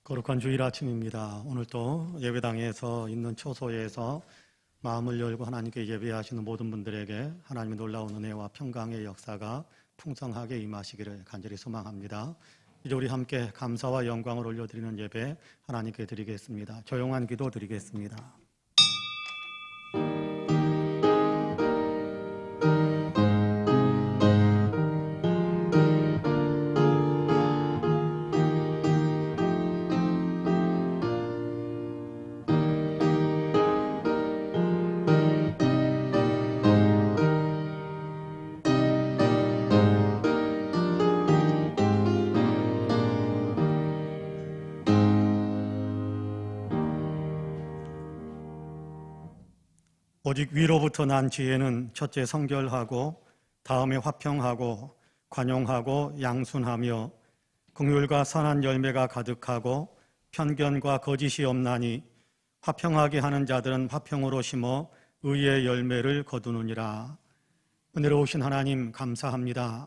거룩한 주일 아침입니다. 오늘도 예배당에서 있는 초소에서 마음을 열고 하나님께 예배하시는 모든 분들에게 하나님의 놀라운 은혜와 평강의 역사가 풍성하게 임하시기를 간절히 소망합니다. 이제 우리 함께 감사와 영광을 올려드리는 예배 하나님께 드리겠습니다. 조용한 기도 드리겠습니다. 오직 위로부터 난 지혜는 첫째 성결하고 다음에 화평하고 관용하고 양순하며 긍휼과 선한 열매가 가득하고 편견과 거짓이 없나니 화평하게 하는 자들은 화평으로 심어 의의 열매를 거두느니라. 은혜로우신 하나님 감사합니다.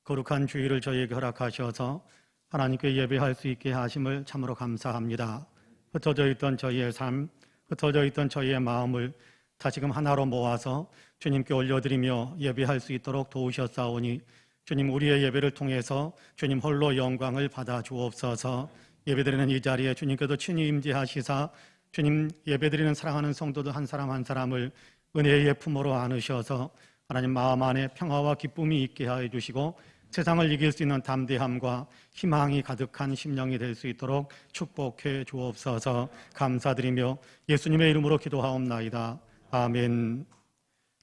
거룩한 주일을 저희에게 허락하셔서 하나님께 예배할 수 있게 하심을 참으로 감사합니다. 흩어져 있던 저희의 삶, 흩어져 있던 저희의 마음을 다시금 하나로 모아서 주님께 올려드리며 예배할 수 있도록 도우셨사오니 주님 우리의 예배를 통해서 주님 홀로 영광을 받아 주옵소서. 예배드리는 이 자리에 주님께도 친히 임재하시사 주님 예배드리는 사랑하는 성도들 한 사람 한 사람을 은혜의 품으로 안으셔서 하나님 마음 안에 평화와 기쁨이 있게 하여 주시고 세상을 이길 수 있는 담대함과 희망이 가득한 심령이 될 수 있도록 축복해 주옵소서. 감사드리며 예수님의 이름으로 기도하옵나이다. 아멘.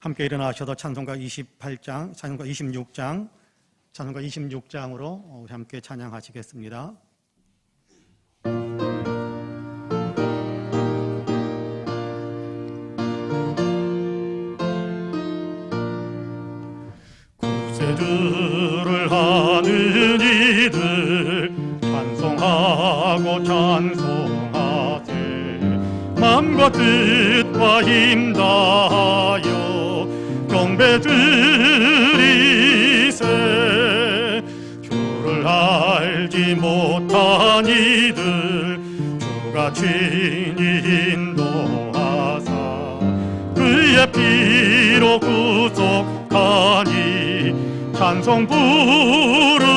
함께 일어나셔서 찬송가 28장, 찬송가 26장, 찬송가 26장으로 우리 함께 찬양하시겠습니다. 구세주를 하는 이들 찬송하고 찬송하세. 마음과 뜻과 힘 다하여 경배 드리세. 주를 알지 못한 이들 주가 친히 인도하사 그의 피로 구속하니 찬송 부르세.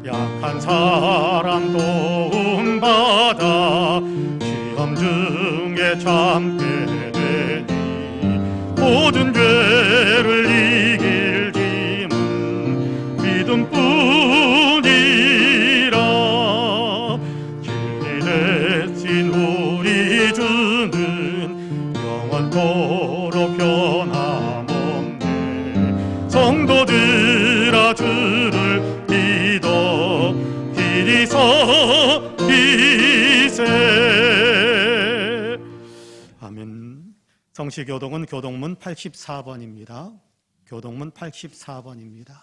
약한 사람 도움받아 시험 중에 참게 되니 모든 죄를 이길 힘은 믿음뿐이라. 진리 대신 우리 주는 영원토록 변함없네. 성도들아 주를 믿어 길이 서이세. 아멘. 성시교동은 교동문 84번입니다. 교동문 84번입니다.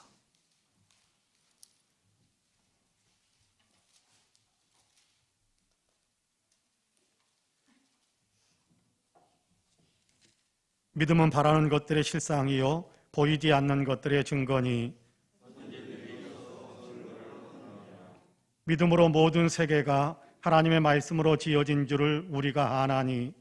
믿음은 바라는 것들의 실상이요 보이지 않는 것들의 증거니 믿음으로 모든 세계가 하나님의 말씀으로 지어진 줄을 우리가 아나니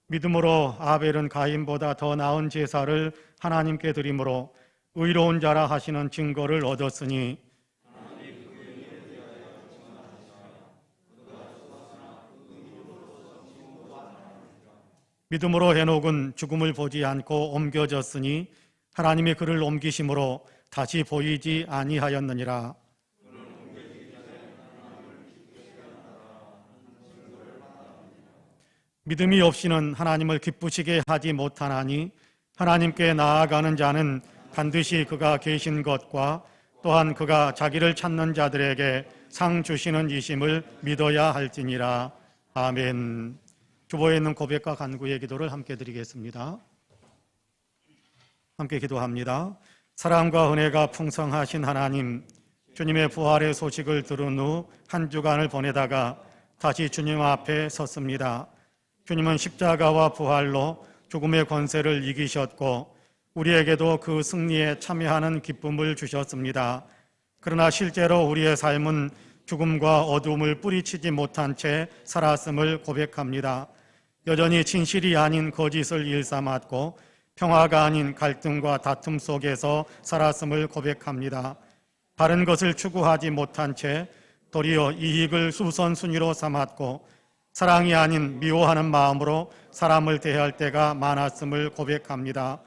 믿음으로 아벨은 가인보다 더 나은 제사를 하나님께 드림으로 의로운 자라 하시는 증거를 얻었으니 믿음으로 헤녹은 죽음을 보지 않고 옮겨졌으니 하나님의 그를 옮기심으로 다시 보이지 아니하였느니라. 믿음이 없이는 하나님을 기쁘시게 하지 못하나니 하나님께 나아가는 자는 반드시 그가 계신 것과 또한 그가 자기를 찾는 자들에게 상 주시는 이심을 믿어야 할지니라. 아멘. 주보에 있는 고백과 간구의 기도를 함께 드리겠습니다. 함께 기도합니다. 사랑과 은혜가 풍성하신 하나님, 주님의 부활의 소식을 들은 후 한 주간을 보내다가 다시 주님 앞에 섰습니다. 주님은 십자가와 부활로 죽음의 권세를 이기셨고 우리에게도 그 승리에 참여하는 기쁨을 주셨습니다. 그러나 실제로 우리의 삶은 죽음과 어둠을 뿌리치지 못한 채 살았음을 고백합니다. 여전히 진실이 아닌 거짓을 일삼았고 평화가 아닌 갈등과 다툼 속에서 살았음을 고백합니다. 바른 것을 추구하지 못한 채 도리어 이익을 우선순위로 삼았고 사랑이 아닌 미워하는 마음으로 사람을 대할 때가 많았음을 고백합니다.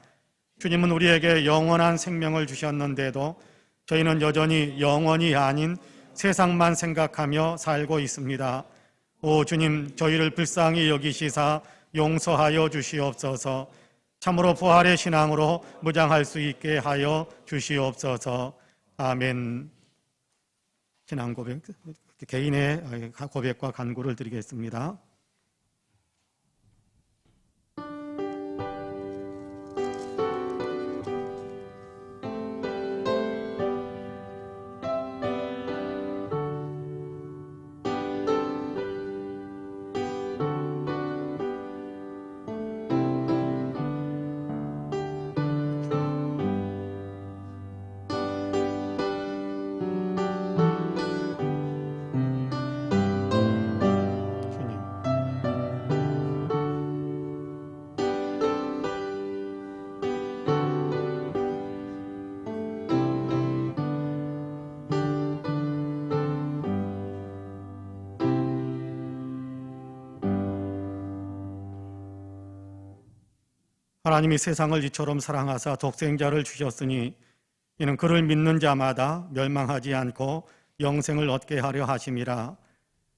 주님은 우리에게 영원한 생명을 주셨는데도 저희는 여전히 영원이 아닌 세상만 생각하며 살고 있습니다. 오 주님, 저희를 불쌍히 여기시사 용서하여 주시옵소서. 참으로 부활의 신앙으로 무장할 수 있게 하여 주시옵소서. 아멘. 신앙 고백, 개인의 고백과 간구를 드리겠습니다. 하나님이 세상을 이처럼 사랑하사 독생자를 주셨으니 이는 그를 믿는 자마다 멸망하지 않고 영생을 얻게 하려 하심이라.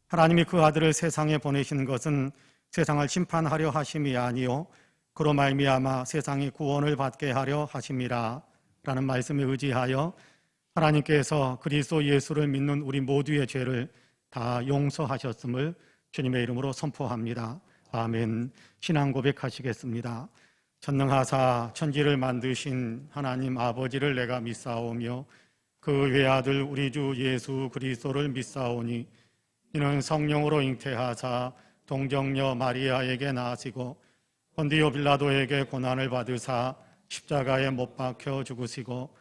하나님이 그 아들을 세상에 보내신 것은 세상을 심판하려 하심이 아니요 그로 말미암아 세상이 구원을 받게 하려 하심이라 라는 말씀에 의지하여 하나님께서 그리스도 예수를 믿는 우리 모두의 죄를 다 용서하셨음을 주님의 이름으로 선포합니다. 아멘. 신앙 고백하시겠습니다. 전능하사 천지를 만드신 하나님 아버지를 내가 믿사오며 그 외아들 우리 주 예수 그리스도를 믿사오니 이는 성령으로 잉태하사 동정녀 마리아에게 나시고 본디오 빌라도에게 고난을 받으사 십자가에 못 박혀 죽으시고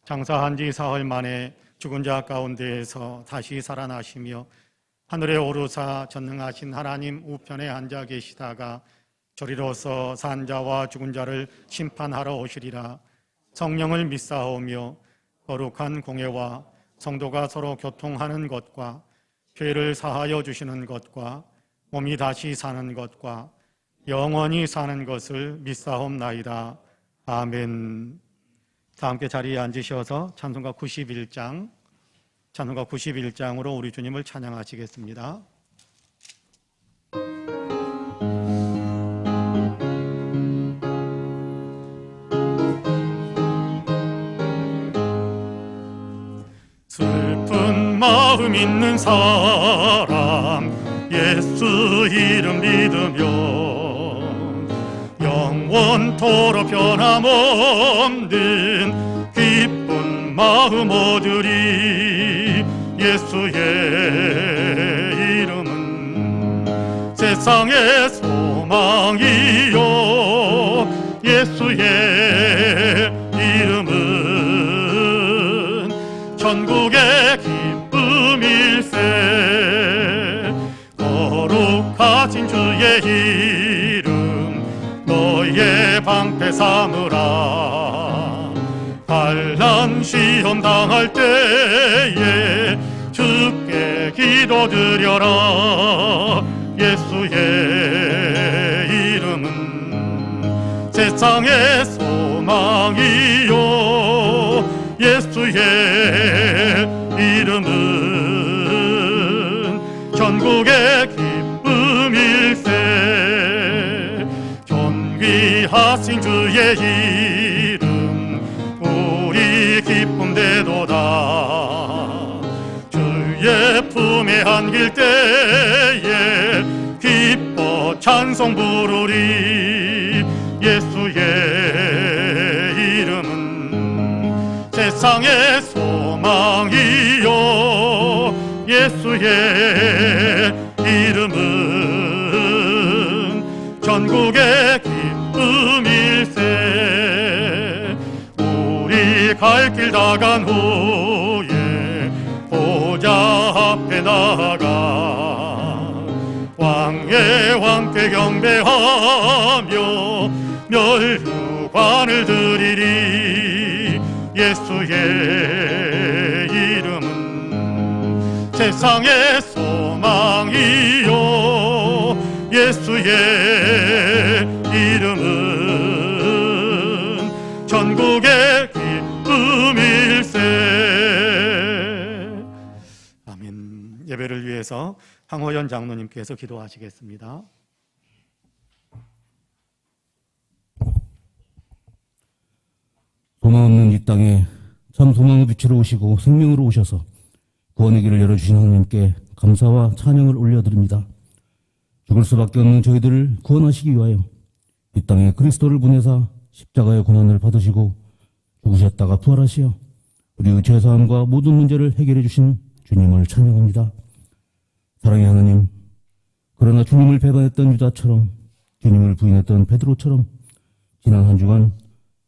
장사한 지 사흘 만에 죽은 자 가운데에서 다시 살아나시며 하늘에 오르사 전능하신 하나님 우편에 앉아 계시다가 저리로서 산 자와 죽은 자를 심판하러 오시리라. 성령을 믿사오며 거룩한 공예와 성도가 서로 교통하는 것과 죄를 사하여 주시는 것과 몸이 다시 사는 것과 영원히 사는 것을 믿사옵나이다. 아멘. 다 함께 자리에 앉으셔서 찬송가 91장으로 우리 주님을 찬양하시겠습니다. 슬픈 마음 있는 사람 예수 이름 믿으면 영원토록 변함없는 기쁜 마음 얻으리. 예수의 이름은 세상의 소망이요 예수의 이름은 천국의 기쁨일세. 거룩하신 주의 이름 너의 방패 삼으라. 환난 시험 당할 때에 주께 기도드려라. 예수의 이름은 세상의 소망이요 예수의 이름은 천국의 기쁨일세. 존귀하신 주의 이름 우리 기쁨 되도다. 주의 품에 안길 때에 기뻐 찬송 부르리. 예수의 이름은 세상의 소망이요 예수의 이름은 전국의 기쁨일세. 갈 길 다 간 후에 보좌 앞에 나가 왕의 왕께 경배하며 멸류관을 드리리. 예수의 이름은 세상의 소망이요, 예수의 이름은 전국의 기쁨일세. 아멘. 예배를 위해서 황호연 장로님께서 기도하시겠습니다. 소망 없는 이 땅에 참 소망의 빛으로 오시고 생명으로 오셔서 구원의 길을 열어주신 하나님께 감사와 찬양을 올려드립니다. 죽을 수밖에 없는 저희들을 구원하시기 위하여 이 땅에 그리스도를 보내사 십자가의 고난을 받으시고 죽으셨다가 부활하시어 우리의 죄사함과 모든 문제를 해결해 주신 주님을 찬양합니다. 사랑의 하나님, 그러나 주님을 배반했던 유다처럼, 주님을 부인했던 베드로처럼 지난 한 주간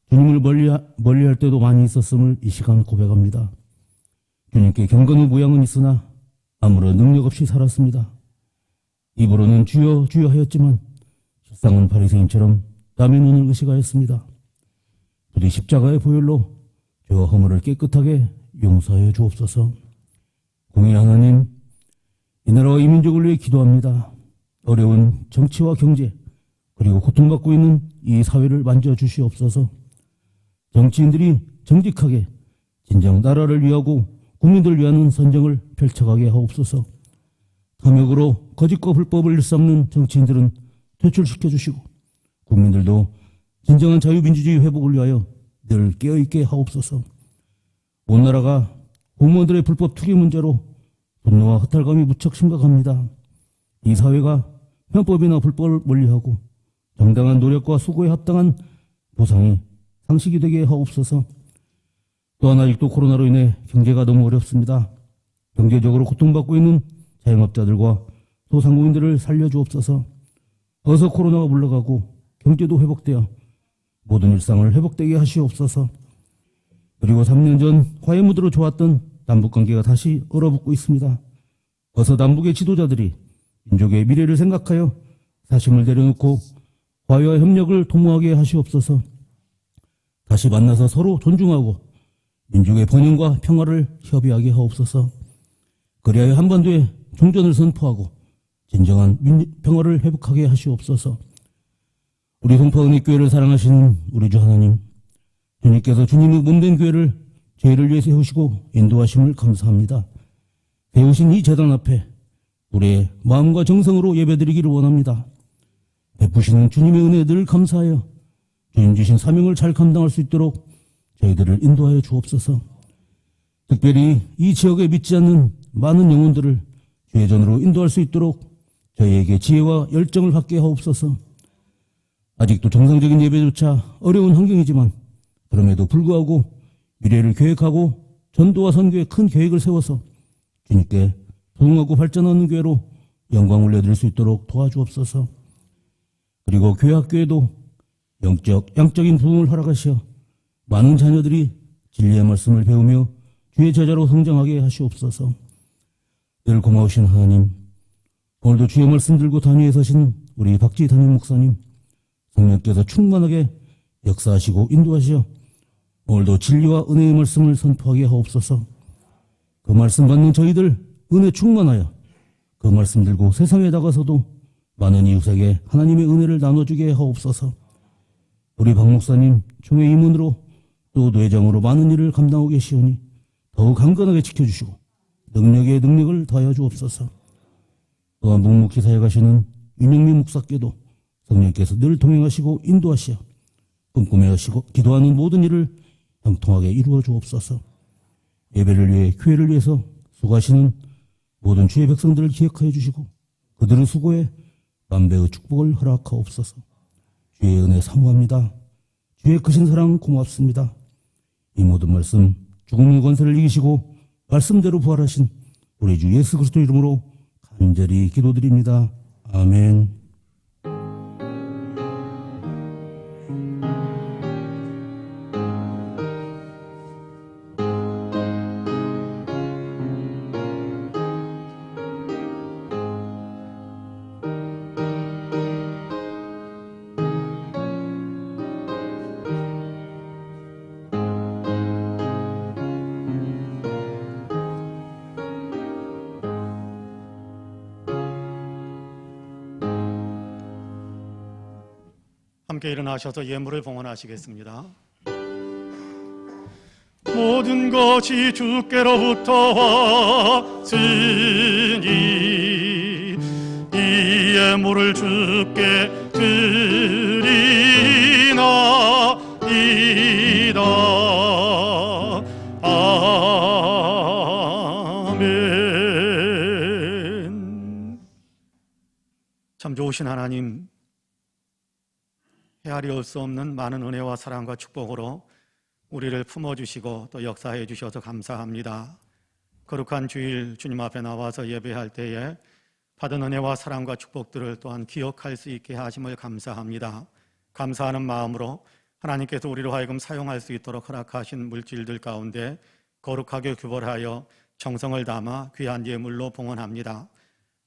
주님을 멀리할 때도 많이 있었음을 이 시간 고백합니다. 주님께 경건의 모양은 있으나 아무런 능력 없이 살았습니다. 입으로는 주여 주여 하였지만 실상은 바리새인처럼 남의 눈을 의식하였습니다. 부디 십자가의 보혈로 저와 허물을 깨끗하게 용서하여 주옵소서. 공의 하나님, 이 나라와 이 민족을 위해 기도합니다. 어려운 정치와 경제 그리고 고통받고 있는 이 사회를 만져주시옵소서. 정치인들이 정직하게 진정 나라를 위하고 국민들을 위하는 선정을 펼쳐가게 하옵소서. 탐욕으로 거짓과 불법을 일삼는 정치인들은 퇴출시켜 주시고 국민들도 진정한 자유민주주의 회복을 위하여 늘 깨어있게 하옵소서. 온 나라가 공무원들의 불법 투기 문제로 분노와 허탈감이 무척 심각합니다. 이 사회가 편법이나 불법을 멀리하고 정당한 노력과 수고에 합당한 보상이 상식이 되게 하옵소서. 또한 아직도 코로나로 인해 경제가 너무 어렵습니다. 경제적으로 고통받고 있는 자영업자들과 소상공인들을 살려주옵소서. 어서 코로나가 물러가고 경제도 회복되어 모든 일상을 회복되게 하시옵소서. 그리고 3년 전 화해무드로 좋았던 남북관계가 다시 얼어붙고 있습니다. 어서 남북의 지도자들이 민족의 미래를 생각하여 사심을 내려놓고 화해와 협력을 도모하게 하시옵소서. 다시 만나서 서로 존중하고 민족의 번영과 평화를 협의하게 하옵소서. 그리하여 한반도에 종전을 선포하고 진정한 평화를 회복하게 하시옵소서. 우리 동포은혜교회를 사랑하시는 우리 주 하나님, 주님께서 주님의 몸된 교회를 죄를 위해 세우시고 인도하심을 감사합니다. 세우신 이 제단 앞에 우리의 마음과 정성으로 예배드리기를 원합니다. 베푸시는 주님의 은혜에 늘 감사하여 주님 주신 사명을 잘 감당할 수 있도록 저희들을 인도하여 주옵소서. 특별히 이 지역에 믿지 않는 많은 영혼들을 주의 전으로 인도할 수 있도록 저희에게 지혜와 열정을 갖게 하옵소서. 아직도 정상적인 예배조차 어려운 환경이지만 그럼에도 불구하고 미래를 계획하고 전도와 선교에 큰 계획을 세워서 주님께 부흥하고 발전하는 교회로 영광 올려드릴 수 있도록 도와주옵소서. 그리고 교회 학교에도 양적인 부흥을 허락하시어 많은 자녀들이 진리의 말씀을 배우며 주의 제자로 성장하게 하시옵소서. 늘 고마우신 하나님, 오늘도 주의 말씀 들고 단위에 서신 우리 박지 담임 목사님, 성령께서 충만하게 역사하시고 인도하시어 오늘도 진리와 은혜의 말씀을 선포하게 하옵소서. 그 말씀 받는 저희들 은혜 충만하여 그 말씀 들고 세상에 나가서도 많은 이웃에게 하나님의 은혜를 나눠주게 하옵소서. 우리 박 목사님 총회 임원으로 또 노회장으로 많은 일을 감당하고 계시오니 더욱 강건하게 지켜주시고 능력에 능력을 더하여 주옵소서. 또한 묵묵히 사역하시는 윤영민 목사께도 성령께서 늘 동행하시고 인도하시어 꿈꾸며하시고 기도하는 모든 일을 형통하게 이루어 주옵소서. 예배를 위해 교회를 위해서 수고하시는 모든 주의 백성들을 기억하여 주시고 그들의 수고에 만배의 축복을 허락하옵소서. 주의 은혜 사모합니다. 주의 크신 사랑 고맙습니다. 이 모든 말씀 죽음의 권세를 이기시고 말씀대로 부활하신 우리 주 예수 그리스도 이름으로 간절히 기도드립니다. 아멘. 함께 일어나셔서 예물을 봉헌하시겠습니다. 모든 것이 주께로부터 왔으니 이 예물을 주께 드리나이다. 아멘. 참 좋으신 하나님, 헤아리올 수 없는 많은 은혜와 사랑과 축복으로 우리를 품어주시고 또 역사해 주셔서 감사합니다. 거룩한 주일 주님 앞에 나와서 예배할 때에 받은 은혜와 사랑과 축복들을 또한 기억할 수 있게 하심을 감사합니다. 감사하는 마음으로 하나님께서 우리로 하여금 사용할 수 있도록 허락하신 물질들 가운데 거룩하게 규벌하여 정성을 담아 귀한 예물로 봉헌합니다.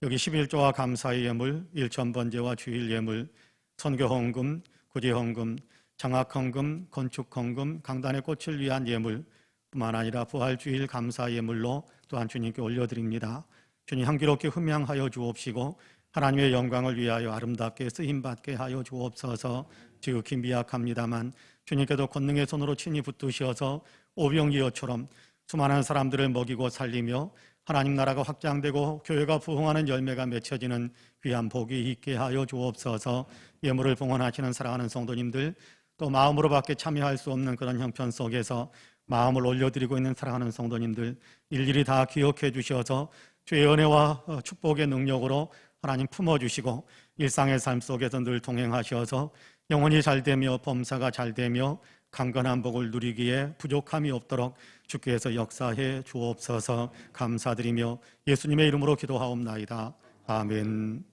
여기 11조와 감사의 예물, 일천번제와 주일 예물, 선교헌금, 구제헌금, 장학헌금, 건축헌금, 강단의 꽃을 위한 예물 뿐만 아니라 부활주일 감사 예물로 또한 주님께 올려드립니다. 주님 향기롭게 흠양하여 주옵시고 하나님의 영광을 위하여 아름답게 쓰임받게 하여 주옵소서. 지극히 미약합니다만 주님께도 권능의 손으로 친히 붙드셔서 오병이어처럼 수많은 사람들을 먹이고 살리며 하나님 나라가 확장되고 교회가 부흥하는 열매가 맺혀지는 귀한 복이 있게 하여 주옵소서. 예물을 봉헌하시는 사랑하는 성도님들, 또 마음으로밖에 참여할 수 없는 그런 형편 속에서 마음을 올려드리고 있는 사랑하는 성도님들 일일이 다 기억해 주셔서 주의 은혜와 축복의 능력으로 하나님 품어주시고 일상의 삶 속에서 늘 동행하셔서 영혼이 잘되며 범사가 잘되며 강건한 복을 누리기에 부족함이 없도록 주께서 역사해 주옵소서. 감사드리며 예수님의 이름으로 기도하옵나이다. 아멘.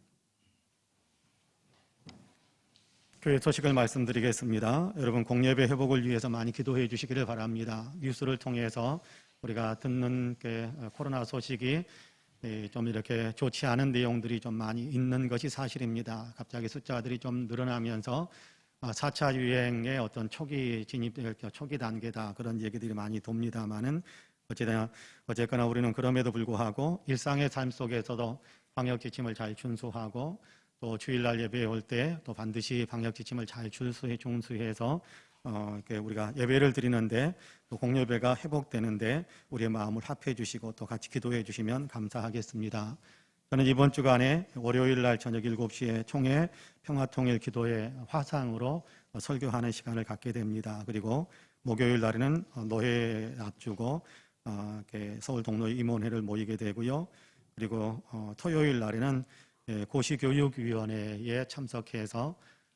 교회 소식을 말씀드리겠습니다. 여러분, 공예배 회복을 위해서 많이 기도해 주시기를 바랍니다. 뉴스를 통해서 우리가 듣는 코로나 소식이 좀 이렇게 좋지 않은 내용들이 좀 많이 있는 것이 사실입니다. 갑자기 숫자들이 좀 늘어나면서 4차 유행의 어떤 초기 진입, 초기 단계다, 그런 얘기들이 많이 돕니다만은 어쨌거나 우리는 그럼에도 불구하고 일상의 삶 속에서도 방역 지침을 잘 준수하고 또 주일날 예배에 올 때 또 반드시 방역 지침을 잘 준수해서 우리가 예배를 드리는데 또 공예배가 회복되는데 우리의 마음을 합해 주시고 또 같이 기도해 주시면 감사하겠습니다. 저는 이번 주간에 월요일 날 저녁 7시에 총회 평화통일 기도회 화상으로 설교하는 시간을 갖게 됩니다. 그리고 목요일 날에는 노회 앞두고 서울 동로 임원회를 모이게 되고요. 그리고 토요일 날에는 고시교육위원회에 참석해서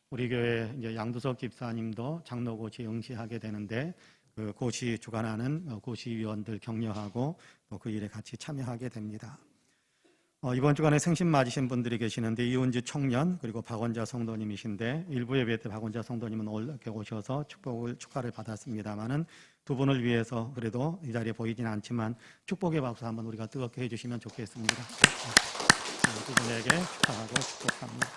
우리 교회 이제 양두석 집사님도 장로고시 응시하게 되는데 그 고시 주관하는 고시위원들 격려하고 또 그 일에 같이 참여하게 됩니다. 이번 주간에 생신 맞으신 분들이 계시는데 이은지 청년 그리고 박원자 성도님이신데 일부 예배 때 박원자 성도님은 이렇게 오셔서 축하를 받았습니다만은 두 분을 위해서 그래도 이 자리에 보이진 않지만 축복의 박수 한번 우리가 뜨겁게 해주시면 좋겠습니다. 두 분에게 축하하고 축복합니다.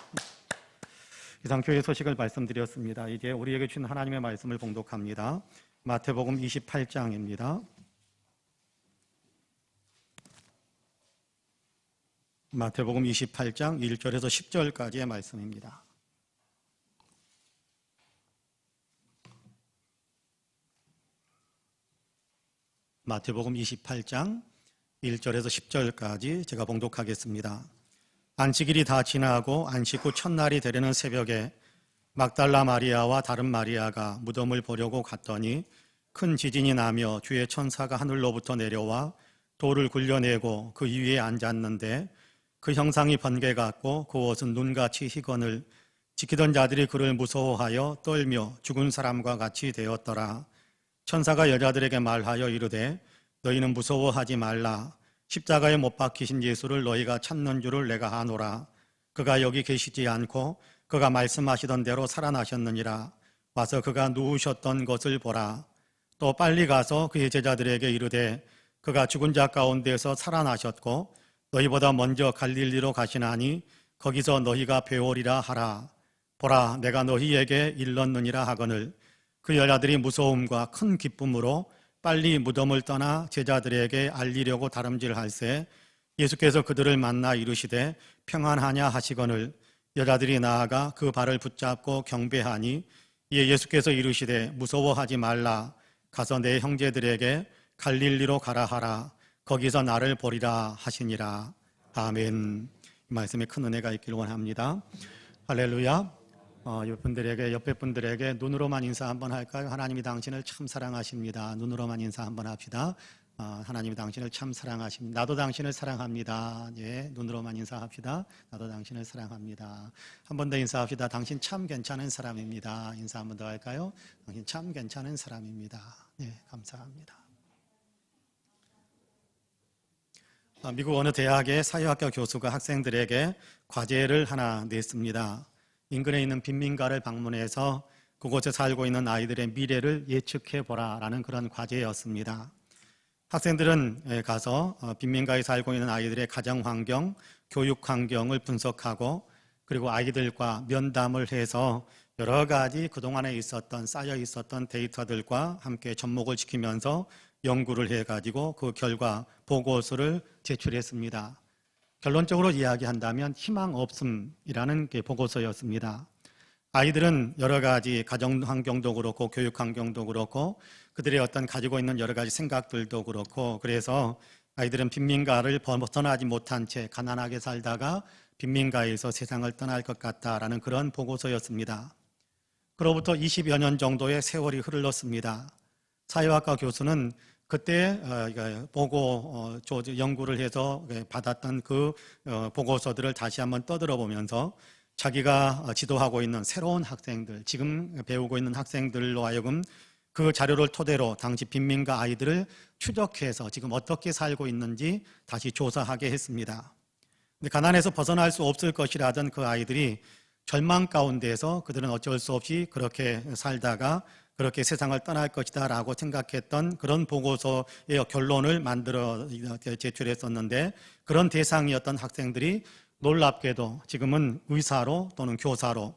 이상 교회 소식을 말씀드렸습니다. 이제 우리에게 주신 하나님의 말씀을 봉독합니다. 마태복음 28장입니다. 마태복음 28장 1절에서 10절까지의 말씀입니다. 마태복음 28장 1절에서 10절까지 제가 봉독하겠습니다. 안식일이 다 지나고 안식 후 첫날이 되려는 새벽에 막달라 마리아와 다른 마리아가 무덤을 보려고 갔더니 큰 지진이 나며 주의 천사가 하늘로부터 내려와 돌을 굴려내고 그 위에 앉았는데 그 형상이 번개 같고 그 옷은 눈같이 희건을 지키던 자들이 그를 무서워하여 떨며 죽은 사람과 같이 되었더라. 천사가 여자들에게 말하여 이르되 너희는 무서워하지 말라. 십자가에 못 박히신 예수를 너희가 찾는 줄을 내가 아노라. 그가 여기 계시지 않고 그가 말씀하시던 대로 살아나셨느니라. 와서 그가 누우셨던 것을 보라. 또 빨리 가서 그의 제자들에게 이르되 그가 죽은 자 가운데서 살아나셨고 너희보다 먼저 갈릴리로 가시나니 거기서 너희가 배우리라 하라. 보라, 내가 너희에게 일렀느니라 하거늘. 그 여자들이 무서움과 큰 기쁨으로 빨리 무덤을 떠나 제자들에게 알리려고 다름질할새 예수께서 그들을 만나 이르시되 평안하냐 하시거늘 여자들이 나아가 그 발을 붙잡고 경배하니 이에 예수께서 이르시되 무서워하지 말라. 가서 내 형제들에게 갈릴리로 가라 하라. 거기서 나를 보리라 하시니라. 아멘. 이 말씀에 큰 은혜가 있기를 원합니다. 할렐루야. 옆에 분들에게 눈으로만 인사 한번 할까요? 하나님이 당신을 참 사랑하십니다. 눈으로만 인사 한번 합시다. 하나님이 당신을 참 사랑하십니다. 나도 당신을 사랑합니다. 예, 눈으로만 인사합시다. 나도 당신을 사랑합니다. 한 번 더 인사합시다. 당신 참 괜찮은 사람입니다. 인사 한 번 더 할까요? 당신 참 괜찮은 사람입니다. 예, 감사합니다. 미국 어느 대학의 사회학과 교수가 학생들에게 과제를 하나 냈습니다. 인근에 있는 빈민가를 방문해서 그곳에 살고 있는 아이들의 미래를 예측해 보라라는 그런 과제였습니다. 학생들은 가서 빈민가에 살고 있는 아이들의 가정 환경, 교육 환경을 분석하고 그리고 아이들과 면담을 해서 여러 가지 그동안에 쌓여 있었던 데이터들과 함께 접목을 시키면서 연구를 해가지고 그 결과 보고서를 제출했습니다. 결론적으로 이야기한다면 희망 없음이라는 게 보고서였습니다. 아이들은 여러 가지 가정 환경도 그렇고 교육 환경도 그렇고 그들의 어떤 가지고 있는 여러 가지 생각들도 그렇고 그래서 아이들은 빈민가를 벗어나지 못한 채 가난하게 살다가 빈민가에서 세상을 떠날 것 같다라는 그런 보고서였습니다. 그로부터 20여 년 정도의 세월이 흘렀습니다. 사회학과 교수는 그때 연구를 해서 받았던 그 보고서들을 다시 한번 떠들어 보면서 자기가 지도하고 있는 새로운 학생들, 지금 배우고 있는 학생들로 하여금 그 자료를 토대로 당시 빈민가 아이들을 추적해서 지금 어떻게 살고 있는지 다시 조사하게 했습니다. 근데 가난에서 벗어날 수 없을 것이라던 그 아이들이 절망 가운데서 그들은 어쩔 수 없이 그렇게 살다가 그렇게 세상을 떠날 것이다 라고 생각했던 그런 보고서의 결론을 만들어 제출했었는데 그런 대상이었던 학생들이 놀랍게도 지금은 의사로 또는 교사로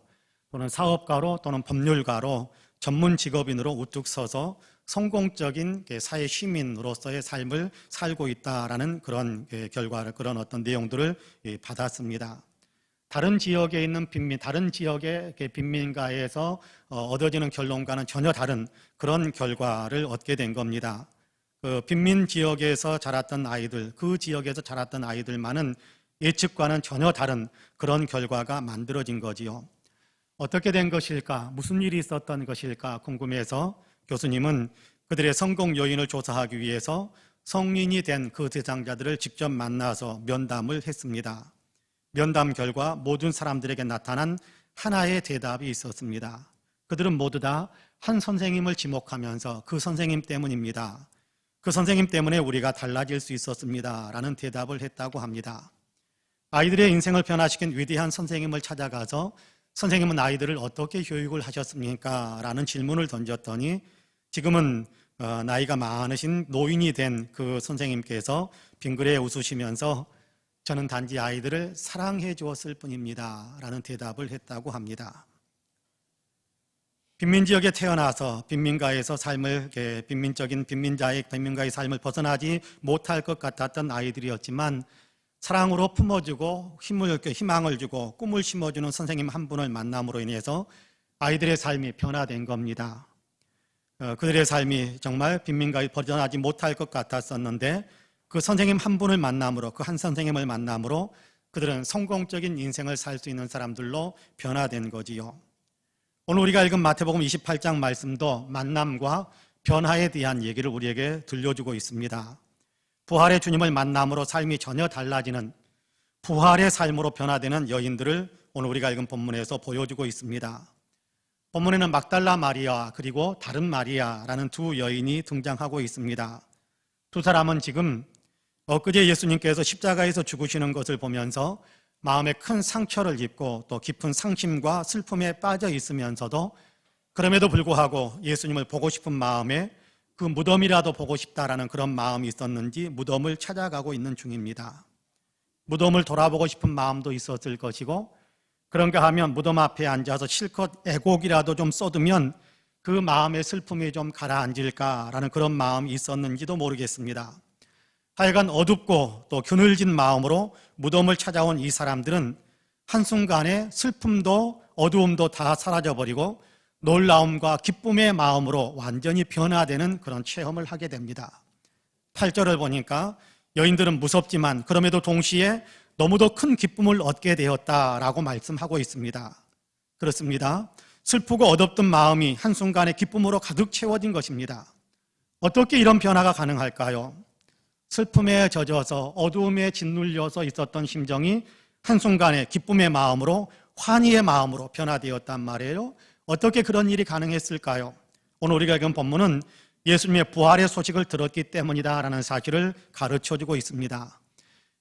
또는 사업가로 또는 법률가로 전문 직업인으로 우뚝 서서 성공적인 사회 시민으로서의 삶을 살고 있다라는 그런 결과를 그런 어떤 내용들을 받았습니다. 다른 지역에 있는 다른 지역의 빈민가에서 얻어지는 결론과는 전혀 다른 그런 결과를 얻게 된 겁니다. 그 빈민 지역에서 자랐던 아이들, 그 지역에서 자랐던 아이들만은 예측과는 전혀 다른 그런 결과가 만들어진 거지요. 어떻게 된 것일까? 무슨 일이 있었던 것일까? 궁금해서 교수님은 그들의 성공 요인을 조사하기 위해서 성인이 된 그 대상자들을 직접 만나서 면담을 했습니다. 면담 결과 모든 사람들에게 나타난 하나의 대답이 있었습니다. 그들은 모두 다 한 선생님을 지목하면서 그 선생님 때문입니다. 그 선생님 때문에 우리가 달라질 수 있었습니다. 라는 대답을 했다고 합니다. 아이들의 인생을 변화시킨 위대한 선생님을 찾아가서 선생님은 아이들을 어떻게 교육을 하셨습니까? 라는 질문을 던졌더니 지금은 나이가 많으신 노인이 된 그 선생님께서 빙그레 웃으시면서 저는 단지 아이들을 사랑해 주었을 뿐입니다. 라는 대답을 했다고 합니다. 빈민지역에 태어나서 빈민가에서 빈민가의 삶을 벗어나지 못할 것 같았던 아이들이었지만 사랑으로 품어주고 희망을 주고 꿈을 심어주는 선생님 한 분을 만남으로 인해서 아이들의 삶이 변화된 겁니다. 그들의 삶이 정말 빈민가에 벗어나지 못할 것 같았었는데 그 선생님 한 분을 만남으로 그 한 선생님을 만남으로 그들은 성공적인 인생을 살 수 있는 사람들로 변화된 거지요. 오늘 우리가 읽은 마태복음 28장 말씀도 만남과 변화에 대한 얘기를 우리에게 들려주고 있습니다. 부활의 주님을 만남으로 삶이 전혀 달라지는 부활의 삶으로 변화되는 여인들을 오늘 우리가 읽은 본문에서 보여주고 있습니다. 본문에는 막달라 마리아 그리고 다른 마리아라는 두 여인이 등장하고 있습니다. 두 사람은 지금 엊그제 예수님께서 십자가에서 죽으시는 것을 보면서 마음에 큰 상처를 입고 또 깊은 상심과 슬픔에 빠져 있으면서도 그럼에도 불구하고 예수님을 보고 싶은 마음에 그 무덤이라도 보고 싶다라는 그런 마음이 있었는지 무덤을 찾아가고 있는 중입니다. 무덤을 돌아보고 싶은 마음도 있었을 것이고 그런가 하면 무덤 앞에 앉아서 실컷 애곡이라도 좀 쏟으면 그 마음의 슬픔이 좀 가라앉을까라는 그런 마음이 있었는지도 모르겠습니다. 하여간 어둡고 또 그늘진 마음으로 무덤을 찾아온 이 사람들은 한순간에 슬픔도 어두움도 다 사라져버리고 놀라움과 기쁨의 마음으로 완전히 변화되는 그런 체험을 하게 됩니다. 8절을 보니까 여인들은 무섭지만 그럼에도 동시에 너무도 큰 기쁨을 얻게 되었다라고 말씀하고 있습니다. 그렇습니다. 슬프고 어둡던 마음이 한순간에 기쁨으로 가득 채워진 것입니다. 어떻게 이런 변화가 가능할까요? 슬픔에 젖어서 어두움에 짓눌려서 있었던 심정이 한순간에 기쁨의 마음으로 환희의 마음으로 변화되었단 말이에요. 어떻게 그런 일이 가능했을까요? 오늘 우리가 읽은 본문은 예수님의 부활의 소식을 들었기 때문이다라는 사실을 가르쳐주고 있습니다.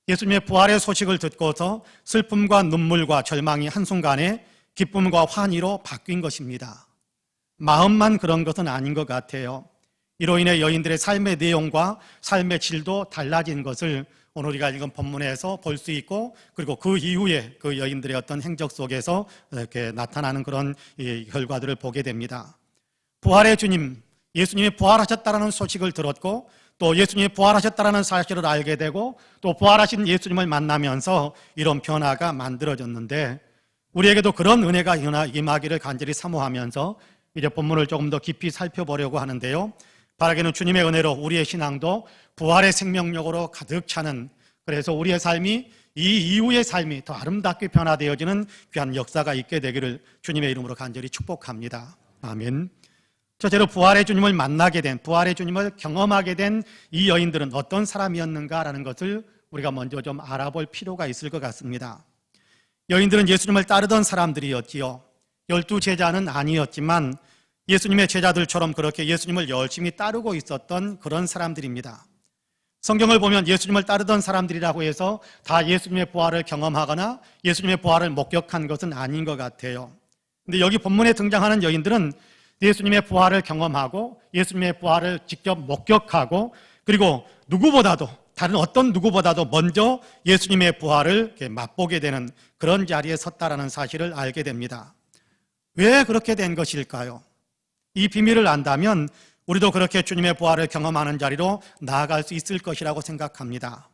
예수님의 부활의 소식을 듣고서 슬픔과 눈물과 절망이 한순간에 기쁨과 환희로 바뀐 것입니다. 마음만 그런 것은 아닌 것 같아요. 이로 인해 여인들의 삶의 내용과 삶의 질도 달라진 것을 오늘 우리가 읽은 본문에서 볼 수 있고, 그리고 그 이후에 그 여인들의 어떤 행적 속에서 이렇게 나타나는 그런 결과들을 보게 됩니다. 부활의 주님, 예수님이 부활하셨다는 소식을 들었고, 또 예수님이 부활하셨다는 사실을 알게 되고, 또 부활하신 예수님을 만나면서 이런 변화가 만들어졌는데, 우리에게도 그런 은혜가 임하기를 간절히 사모하면서 이제 본문을 조금 더 깊이 살펴보려고 하는데요. 바라기는 주님의 은혜로 우리의 신앙도 부활의 생명력으로 가득 차는, 그래서 우리의 삶이 이 이후의 삶이 더 아름답게 변화되어지는 귀한 역사가 있게 되기를 주님의 이름으로 간절히 축복합니다. 아멘. 첫째로 부활의 주님을 만나게 된, 부활의 주님을 경험하게 된 이 여인들은 어떤 사람이었는가라는 것을 우리가 먼저 좀 알아볼 필요가 있을 것 같습니다. 여인들은 예수님을 따르던 사람들이었지요. 12제자는 아니었지만 예수님의 제자들처럼 그렇게 예수님을 열심히 따르고 있었던 그런 사람들입니다. 성경을 보면 예수님을 따르던 사람들이라고 해서 다 예수님의 부활을 경험하거나 예수님의 부활을 목격한 것은 아닌 것 같아요. 근데 여기 본문에 등장하는 여인들은 예수님의 부활을 경험하고 예수님의 부활을 직접 목격하고, 그리고 누구보다도, 다른 어떤 누구보다도 먼저 예수님의 부활을 맛보게 되는 그런 자리에 섰다라는 사실을 알게 됩니다. 왜 그렇게 된 것일까요? 이 비밀을 안다면 우리도 그렇게 주님의 부활을 경험하는 자리로 나아갈 수 있을 것이라고 생각합니다.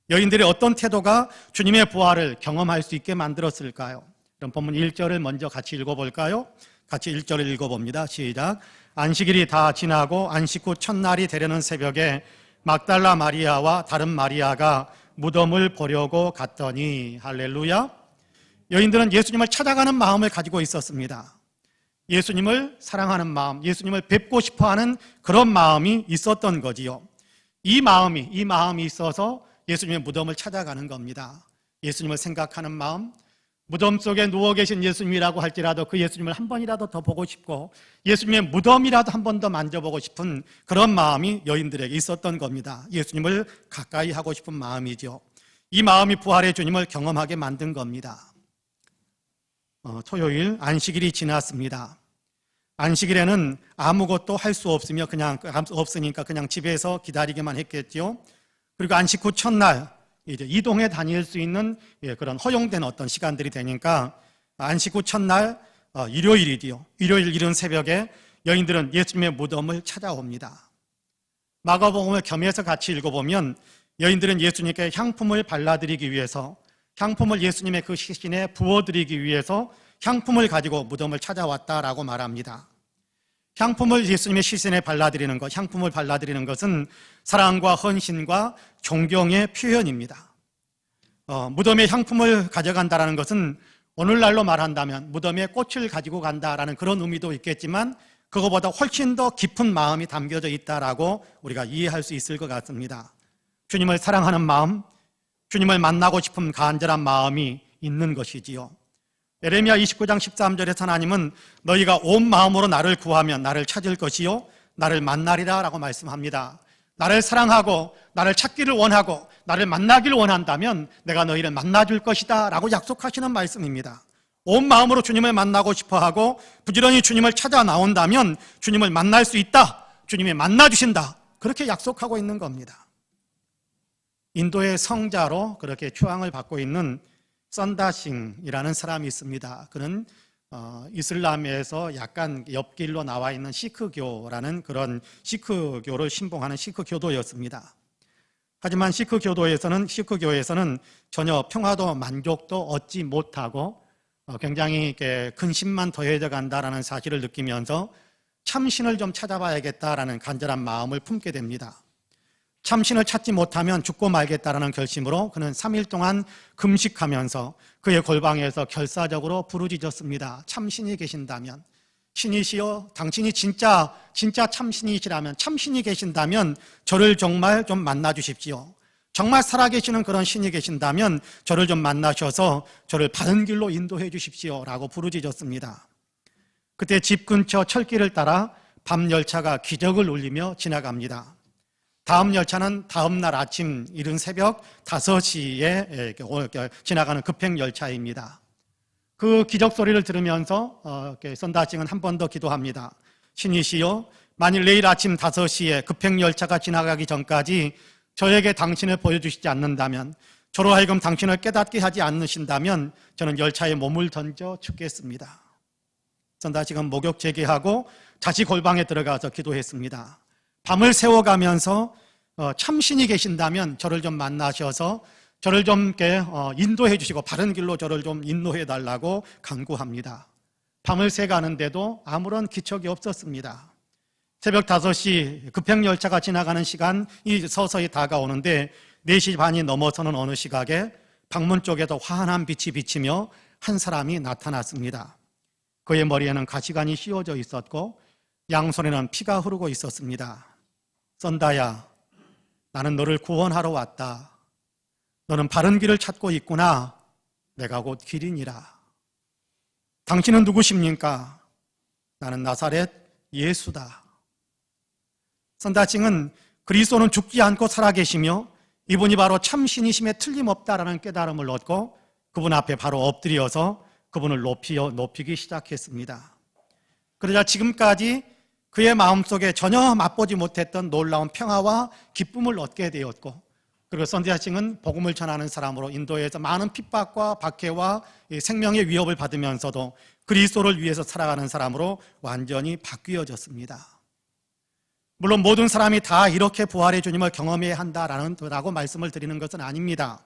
여인들의 어떤 태도가 주님의 부활을 경험할 수 있게 만들었을까요? 그럼 본문 1절을 먼저 같이 읽어볼까요? 같이 1절을 읽어봅니다. 시작. 안식일이 다 지나고 안식 후 첫날이 되려는 새벽에 막달라 마리아와 다른 마리아가 무덤을 보려고 갔더니, 할렐루야. 여인들은 예수님을 찾아가는 마음을 가지고 있었습니다. 예수님을 사랑하는 마음, 예수님을 뵙고 싶어하는 그런 마음이 있었던 거지요. 이 마음이 있어서 예수님의 무덤을 찾아가는 겁니다. 예수님을 생각하는 마음, 무덤 속에 누워 계신 예수님이라고 할지라도 그 예수님을 한 번이라도 더 보고 싶고 예수님의 무덤이라도 한 번 더 만져보고 싶은 그런 마음이 여인들에게 있었던 겁니다. 예수님을 가까이 하고 싶은 마음이죠. 이 마음이 부활의 주님을 경험하게 만든 겁니다. 토요일 안식일이 지났습니다. 안식일에는 아무것도 할 수 없으며 없으니까 그냥 집에서 기다리기만 했겠죠. 그리고 안식 후 첫날 이제 이동해 다닐 수 있는 그런 허용된 어떤 시간들이 되니까 안식 후 첫날 일요일이지요. 일요일 이른 새벽에 여인들은 예수님의 무덤을 찾아옵니다. 마가복음을 겸해서 같이 읽어보면 여인들은 예수님께 향품을 발라드리기 위해서, 향품을 예수님의 그 시신에 부어드리기 위해서 향품을 가지고 무덤을 찾아왔다라고 말합니다. 향품을 예수님의 시신에 발라드리는 것, 향품을 발라드리는 것은 사랑과 헌신과 존경의 표현입니다. 무덤에 향품을 가져간다는 것은 오늘날로 말한다면 무덤에 꽃을 가지고 간다라는 그런 의미도 있겠지만 그거보다 훨씬 더 깊은 마음이 담겨져 있다라고 우리가 이해할 수 있을 것 같습니다. 주님을 사랑하는 마음, 주님을 만나고 싶은 간절한 마음이 있는 것이지요. 예레미야 29장 13절에서 하나님은 너희가 온 마음으로 나를 구하면 나를 찾을 것이요 나를 만나리라 라고 말씀합니다. 나를 사랑하고 나를 찾기를 원하고 나를 만나기를 원한다면 내가 너희를 만나줄 것이다 라고 약속하시는 말씀입니다. 온 마음으로 주님을 만나고 싶어하고 부지런히 주님을 찾아 나온다면 주님을 만날 수 있다, 주님이 만나주신다, 그렇게 약속하고 있는 겁니다. 인도의 성자로 그렇게 추앙을 받고 있는 선다싱이라는 사람이 있습니다. 그는 이슬람에서 약간 옆길로 나와 있는 시크교라는 그런 시크교를 신봉하는 시크교도였습니다. 하지만 시크 교회에서는 전혀 평화도 만족도 얻지 못하고 굉장히 근심만 더해져 간다라는 사실을 느끼면서 참신을 좀 찾아봐야겠다라는 간절한 마음을 품게 됩니다. 참신을 찾지 못하면 죽고 말겠다라는 결심으로 그는 3일 동안 금식하면서 그의 골방에서 결사적으로 부르짖었습니다. 참신이 계신다면, 신이시여, 당신이 진짜 참신이시라면, 참신이 계신다면 저를 정말 좀 만나 주십시오. 정말 살아계시는 그런 신이 계신다면 저를 좀 만나셔서 저를 바른 길로 인도해 주십시오 라고 부르짖었습니다. 그때 집 근처 철길을 따라 밤 열차가 기적을 울리며 지나갑니다. 다음 열차는 다음 날 아침 이른 새벽 5시에 지나가는 급행 열차입니다. 그 기적 소리를 들으면서 선다싱은 한 번 더 기도합니다. 신이시여, 만일 내일 아침 5시에 급행 열차가 지나가기 전까지 저에게 당신을 보여주시지 않는다면, 저로 하여금 당신을 깨닫게 하지 않으신다면 저는 열차에 몸을 던져 죽겠습니다. 선다싱은 목욕 재개하고 다시 골방에 들어가서 기도했습니다. 밤을 새워가면서 참신이 계신다면 저를 좀 만나셔서 저를 좀 인도해 주시고 바른 길로 저를 좀 인도해 달라고 간구합니다. 밤을 새가는데도 아무런 기척이 없었습니다. 새벽 5시 급행열차가 지나가는 시간이 서서히 다가오는데 4시 반이 넘어서는 어느 시각에 방문 쪽에도 환한 빛이 비치며 한 사람이 나타났습니다. 그의 머리에는 가시관이 씌워져 있었고 양손에는 피가 흐르고 있었습니다. 선다야, 나는 너를 구원하러 왔다. 너는 바른 길을 찾고 있구나. 내가 곧 길이니라. 당신은 누구십니까? 나는 나사렛 예수다. 선다싱은 그리스도는 죽지 않고 살아계시며 이분이 바로 참신이심에 틀림없다라는 깨달음을 얻고 그분 앞에 바로 엎드려서 그분을 높이기 시작했습니다. 그러자 지금까지 그의 마음속에 전혀 맛보지 못했던 놀라운 평화와 기쁨을 얻게 되었고, 그리고 선다싱은 복음을 전하는 사람으로 인도에서 많은 핍박과 박해와 생명의 위협을 받으면서도 그리스도를 위해서 살아가는 사람으로 완전히 바뀌어졌습니다. 물론 모든 사람이 다 이렇게 부활의 주님을 경험해야 한다라고 말씀을 드리는 것은 아닙니다.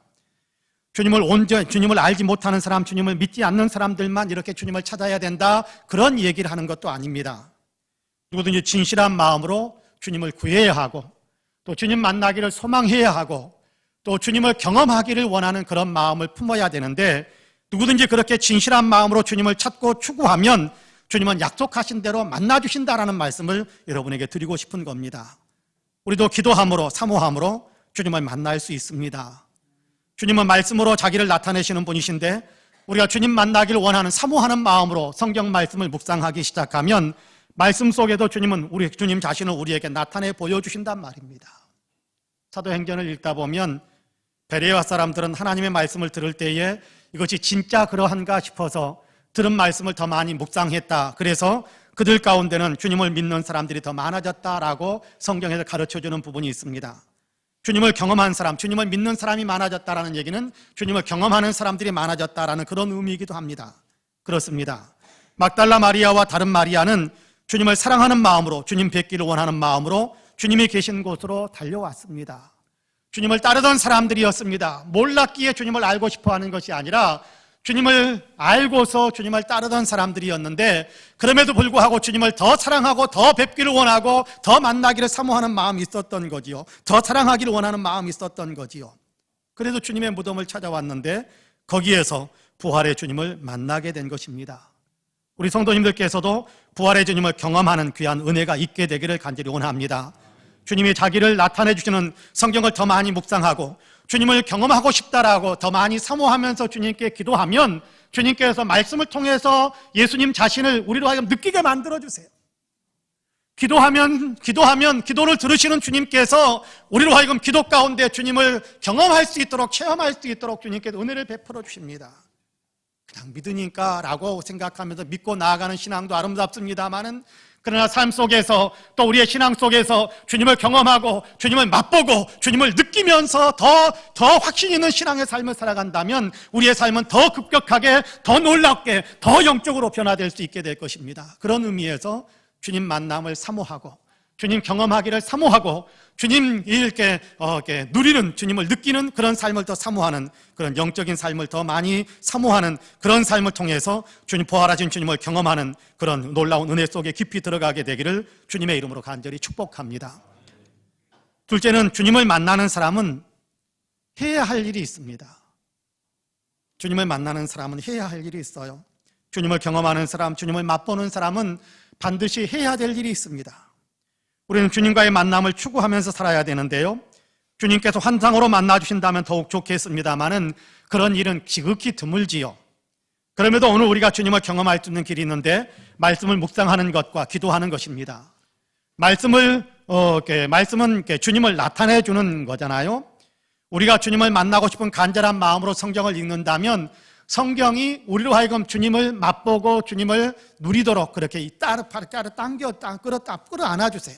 주님을 알지 못하는 사람, 주님을 믿지 않는 사람들만 이렇게 주님을 찾아야 된다, 그런 얘기를 하는 것도 아닙니다. 누구든지 진실한 마음으로 주님을 구해야 하고 또 주님 만나기를 소망해야 하고 또 주님을 경험하기를 원하는 그런 마음을 품어야 되는데, 누구든지 그렇게 진실한 마음으로 주님을 찾고 추구하면 주님은 약속하신 대로 만나주신다라는 말씀을 여러분에게 드리고 싶은 겁니다. 우리도 기도함으로 사모함으로 주님을 만날 수 있습니다. 주님은 말씀으로 자기를 나타내시는 분이신데, 우리가 주님 만나기를 원하는 사모하는 마음으로 성경 말씀을 묵상하기 시작하면 말씀 속에도 주님 자신을 우리에게 나타내 보여주신단 말입니다. 사도행전을 읽다 보면 베레아 사람들은 하나님의 말씀을 들을 때에 이것이 진짜 그러한가 싶어서 들은 말씀을 더 많이 묵상했다. 그래서 그들 가운데는 주님을 믿는 사람들이 더 많아졌다라고 성경에서 가르쳐주는 부분이 있습니다. 주님을 경험한 사람, 주님을 믿는 사람이 많아졌다라는 얘기는 주님을 경험하는 사람들이 많아졌다라는 그런 의미이기도 합니다. 그렇습니다. 막달라 마리아와 다른 마리아는 주님을 사랑하는 마음으로, 주님 뵙기를 원하는 마음으로 주님이 계신 곳으로 달려왔습니다. 주님을 따르던 사람들이었습니다. 몰랐기에 주님을 알고 싶어하는 것이 아니라 주님을 알고서 주님을 따르던 사람들이었는데, 그럼에도 불구하고 주님을 더 사랑하고 더 뵙기를 원하고 더 만나기를 사모하는 마음이 있었던 거지요. 더 사랑하기를 원하는 마음이 있었던 거지요. 그래도 주님의 무덤을 찾아왔는데 거기에서 부활의 주님을 만나게 된 것입니다. 우리 성도님들께서도 부활의 주님을 경험하는 귀한 은혜가 있게 되기를 간절히 원합니다. 주님이 자기를 나타내 주시는 성경을 더 많이 묵상하고 주님을 경험하고 싶다라고 더 많이 사모하면서 주님께 기도하면 주님께서 말씀을 통해서 예수님 자신을 우리로 하여금 느끼게 만들어 주세요. 기도하면 기도를 들으시는 주님께서 우리로 하여금 기도 가운데 주님을 경험할 수 있도록, 체험할 수 있도록 주님께서 은혜를 베풀어 주십니다. 그냥 믿으니까 라고 생각하면서 믿고 나아가는 신앙도 아름답습니다만은, 그러나 삶 속에서 또 우리의 신앙 속에서 주님을 경험하고 주님을 맛보고 주님을 느끼면서 더 확신 있는 신앙의 삶을 살아간다면 우리의 삶은 더 급격하게, 더 놀랍게, 더 영적으로 변화될 수 있게 될 것입니다. 그런 의미에서 주님 만남을 사모하고 주님 경험하기를 사모하고 주님 이렇게 누리는, 주님을 느끼는 그런 삶을 더 사모하는, 그런 영적인 삶을 더 많이 사모하는 그런 삶을 통해서 주님, 부활하신 주님을 경험하는 그런 놀라운 은혜 속에 깊이 들어가게 되기를 주님의 이름으로 간절히 축복합니다. 둘째는, 주님을 만나는 사람은 해야 할 일이 있습니다. 주님을 만나는 사람은 해야 할 일이 있어요. 주님을 경험하는 사람, 주님을 맛보는 사람은 반드시 해야 될 일이 있습니다. 우리는 주님과의 만남을 추구하면서 살아야 되는데요, 주님께서 환상으로 만나주신다면 더욱 좋겠습니다마는 그런 일은 지극히 드물지요. 그럼에도 오늘 우리가 주님을 경험할 수 있는 길이 있는데, 말씀을 묵상하는 것과 기도하는 것입니다. 말씀은 주님을 나타내 주는 거잖아요. 우리가 주님을 만나고 싶은 간절한 마음으로 성경을 읽는다면 성경이 우리로 하여금 주님을 맛보고 주님을 누리도록 그렇게 끌어안아주세요.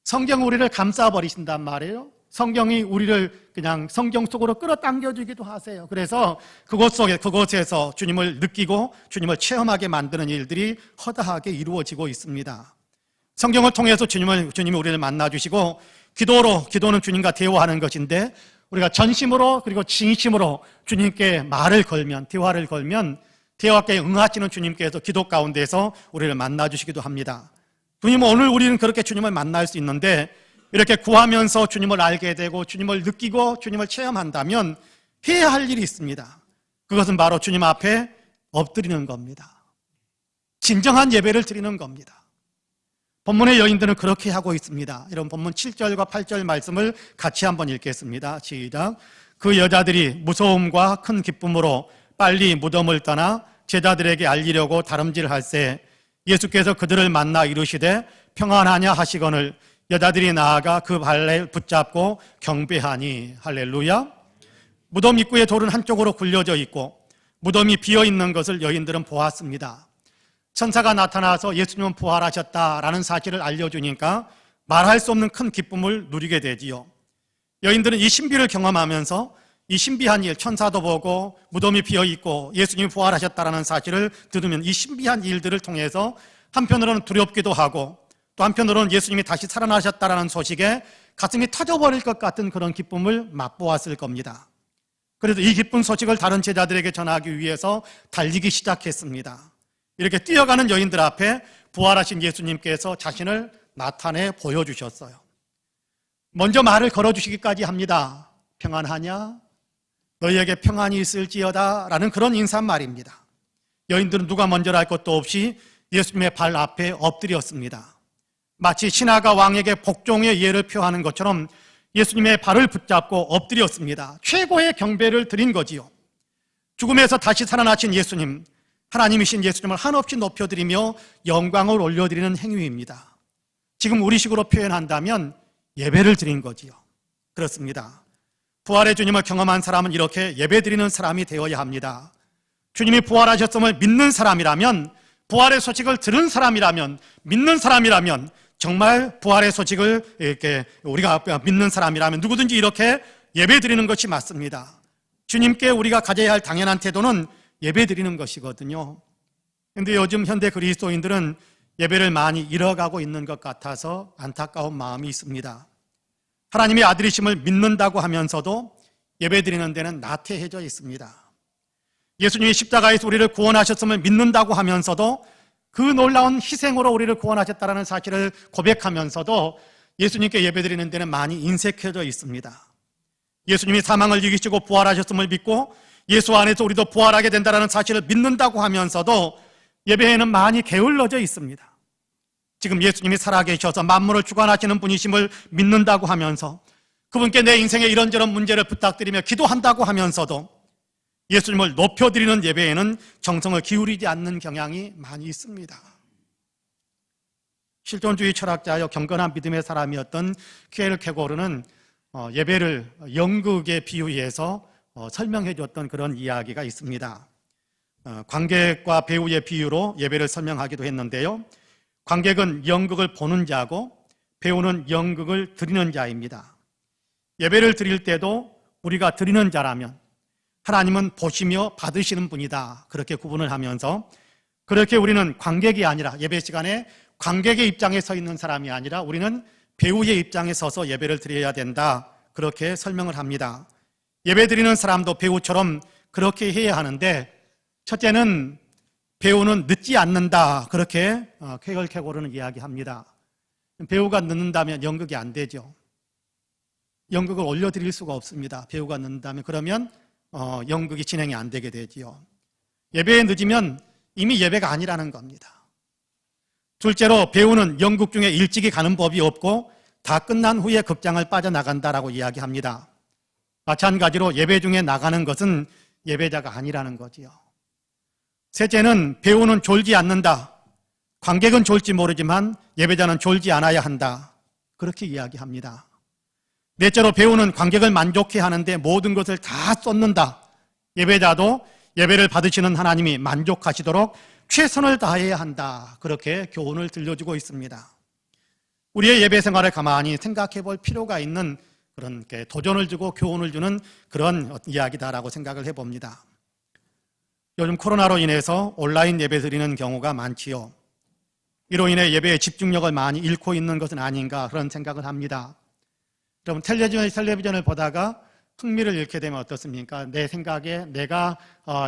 성경 우리를 감싸버리신단 말이에요. 성경이 우리를 그냥 성경 속으로 끌어당겨주기도 하세요. 그래서 그곳에서 주님을 느끼고 주님을 체험하게 만드는 일들이 허다하게 이루어지고 있습니다. 성경을 통해서 주님이 우리를 만나주시고, 기도는 주님과 대화하는 것인데, 우리가 전심으로 그리고 진심으로 주님께 말을 걸면, 대화를 걸면 대화께 응하시는 주님께서 기도 가운데서 우리를 만나주시기도 합니다. 주님, 오늘 우리는 그렇게 주님을 만날 수 있는데, 이렇게 구하면서 주님을 알게 되고 주님을 느끼고 주님을 체험한다면 해야 할 일이 있습니다. 그것은 바로 주님 앞에 엎드리는 겁니다. 진정한 예배를 드리는 겁니다. 본문의 여인들은 그렇게 하고 있습니다. 이런 본문 7절과 8절 말씀을 같이 한번 읽겠습니다. 시작. 그 여자들이 무서움과 큰 기쁨으로 빨리 무덤을 떠나 제자들에게 알리려고 다름질할새 예수께서 그들을 만나 이르시되 평안하냐 하시거늘 여자들이 나아가 그 발을 붙잡고 경배하니. 할렐루야. 무덤 입구의 돌은 한쪽으로 굴려져 있고 무덤이 비어있는 것을 여인들은 보았습니다. 천사가 나타나서 예수님은 부활하셨다라는 사실을 알려주니까 말할 수 없는 큰 기쁨을 누리게 되지요. 여인들은 이 신비를 경험하면서 이 신비한 일, 천사도 보고 무덤이 비어있고 예수님이 부활하셨다라는 사실을 들으면 이 신비한 일들을 통해서 한편으로는 두렵기도 하고, 또 한편으로는 예수님이 다시 살아나셨다라는 소식에 가슴이 터져버릴 것 같은 그런 기쁨을 맛보았을 겁니다. 그래서 이 기쁜 소식을 다른 제자들에게 전하기 위해서 달리기 시작했습니다. 이렇게 뛰어가는 여인들 앞에 부활하신 예수님께서 자신을 나타내 보여주셨어요. 먼저 말을 걸어주시기까지 합니다. 평안하냐? 너희에게 평안이 있을지어다 라는 그런 인사말입니다. 여인들은 누가 먼저랄 것도 없이 예수님의 발 앞에 엎드렸습니다. 마치 신하가 왕에게 복종의 예를 표하는 것처럼 예수님의 발을 붙잡고 엎드렸습니다. 최고의 경배를 드린 거지요. 죽음에서 다시 살아나신 예수님, 하나님이신 예수님을 한없이 높여드리며 영광을 올려드리는 행위입니다. 지금 우리식으로 표현한다면 예배를 드린 거지요. 그렇습니다. 부활의 주님을 경험한 사람은 이렇게 예배드리는 사람이 되어야 합니다. 주님이 부활하셨음을 믿는 사람이라면, 부활의 소식을 들은 사람이라면, 믿는 사람이라면, 정말 부활의 소식을 이렇게 우리가 믿는 사람이라면 누구든지 이렇게 예배드리는 것이 맞습니다. 주님께 우리가 가져야 할 당연한 태도는 예배드리는 것이거든요. 그런데 요즘 현대 그리스도인들은 예배를 많이 잃어가고 있는 것 같아서 안타까운 마음이 있습니다. 하나님의 아들이심을 믿는다고 하면서도 예배드리는 데는 나태해져 있습니다. 예수님이 십자가에서 우리를 구원하셨음을 믿는다고 하면서도 그 놀라운 희생으로 우리를 구원하셨다는 사실을 고백하면서도 예수님께 예배드리는 데는 많이 인색해져 있습니다. 예수님이 사망을 이기시고 부활하셨음을 믿고 예수 안에서 우리도 부활하게 된다는 사실을 믿는다고 하면서도 예배에는 많이 게을러져 있습니다. 지금 예수님이 살아계셔서 만물을 주관하시는 분이심을 믿는다고 하면서 그분께 내 인생의 이런저런 문제를 부탁드리며 기도한다고 하면서도 예수님을 높여드리는 예배에는 정성을 기울이지 않는 경향이 많이 있습니다. 실존주의 철학자여 경건한 믿음의 사람이었던 퀴에르케고르는 예배를 연극에 비유해서 설명해 줬던 그런 이야기가 있습니다. 관객과 배우의 비유로 예배를 설명하기도 했는데요, 관객은 연극을 보는 자고 배우는 연극을 드리는 자입니다. 예배를 드릴 때도 우리가 드리는 자라면 하나님은 보시며 받으시는 분이다, 그렇게 구분을 하면서 그렇게 우리는 관객이 아니라 예배 시간에 관객의 입장에 서 있는 사람이 아니라 우리는 배우의 입장에 서서 예배를 드려야 된다. 그렇게 설명을 합니다. 예배 드리는 사람도 배우처럼 그렇게 해야 하는데, 첫째는 배우는 늦지 않는다. 그렇게 쾌걸캐고르는 이야기합니다. 배우가 늦는다면 연극이 안 되죠. 연극을 올려드릴 수가 없습니다. 배우가 늦는다면. 그러면 연극이 진행이 안 되게 되지요. 예배에 늦으면 이미 예배가 아니라는 겁니다. 둘째로 배우는 연극 중에 일찍이 가는 법이 없고 다 끝난 후에 극장을 빠져나간다라고 이야기합니다. 마찬가지로 예배 중에 나가는 것은 예배자가 아니라는 거지요. 셋째는 배우는 졸지 않는다. 관객은 졸지 모르지만 예배자는 졸지 않아야 한다. 그렇게 이야기합니다. 넷째로 배우는 관객을 만족해 하는데 모든 것을 다 쏟는다. 예배자도 예배를 받으시는 하나님이 만족하시도록 최선을 다해야 한다. 그렇게 교훈을 들려주고 있습니다. 우리의 예배 생활을 가만히 생각해 볼 필요가 있는 그런 도전을 주고 교훈을 주는 그런 이야기다라고 생각을 해봅니다. 요즘 코로나로 인해서 온라인 예배 드리는 경우가 많지요. 이로 인해 예배의 집중력을 많이 잃고 있는 것은 아닌가 그런 생각을 합니다. 여러분 텔레비전을 보다가 흥미를 잃게 되면 어떻습니까? 내 생각에 내가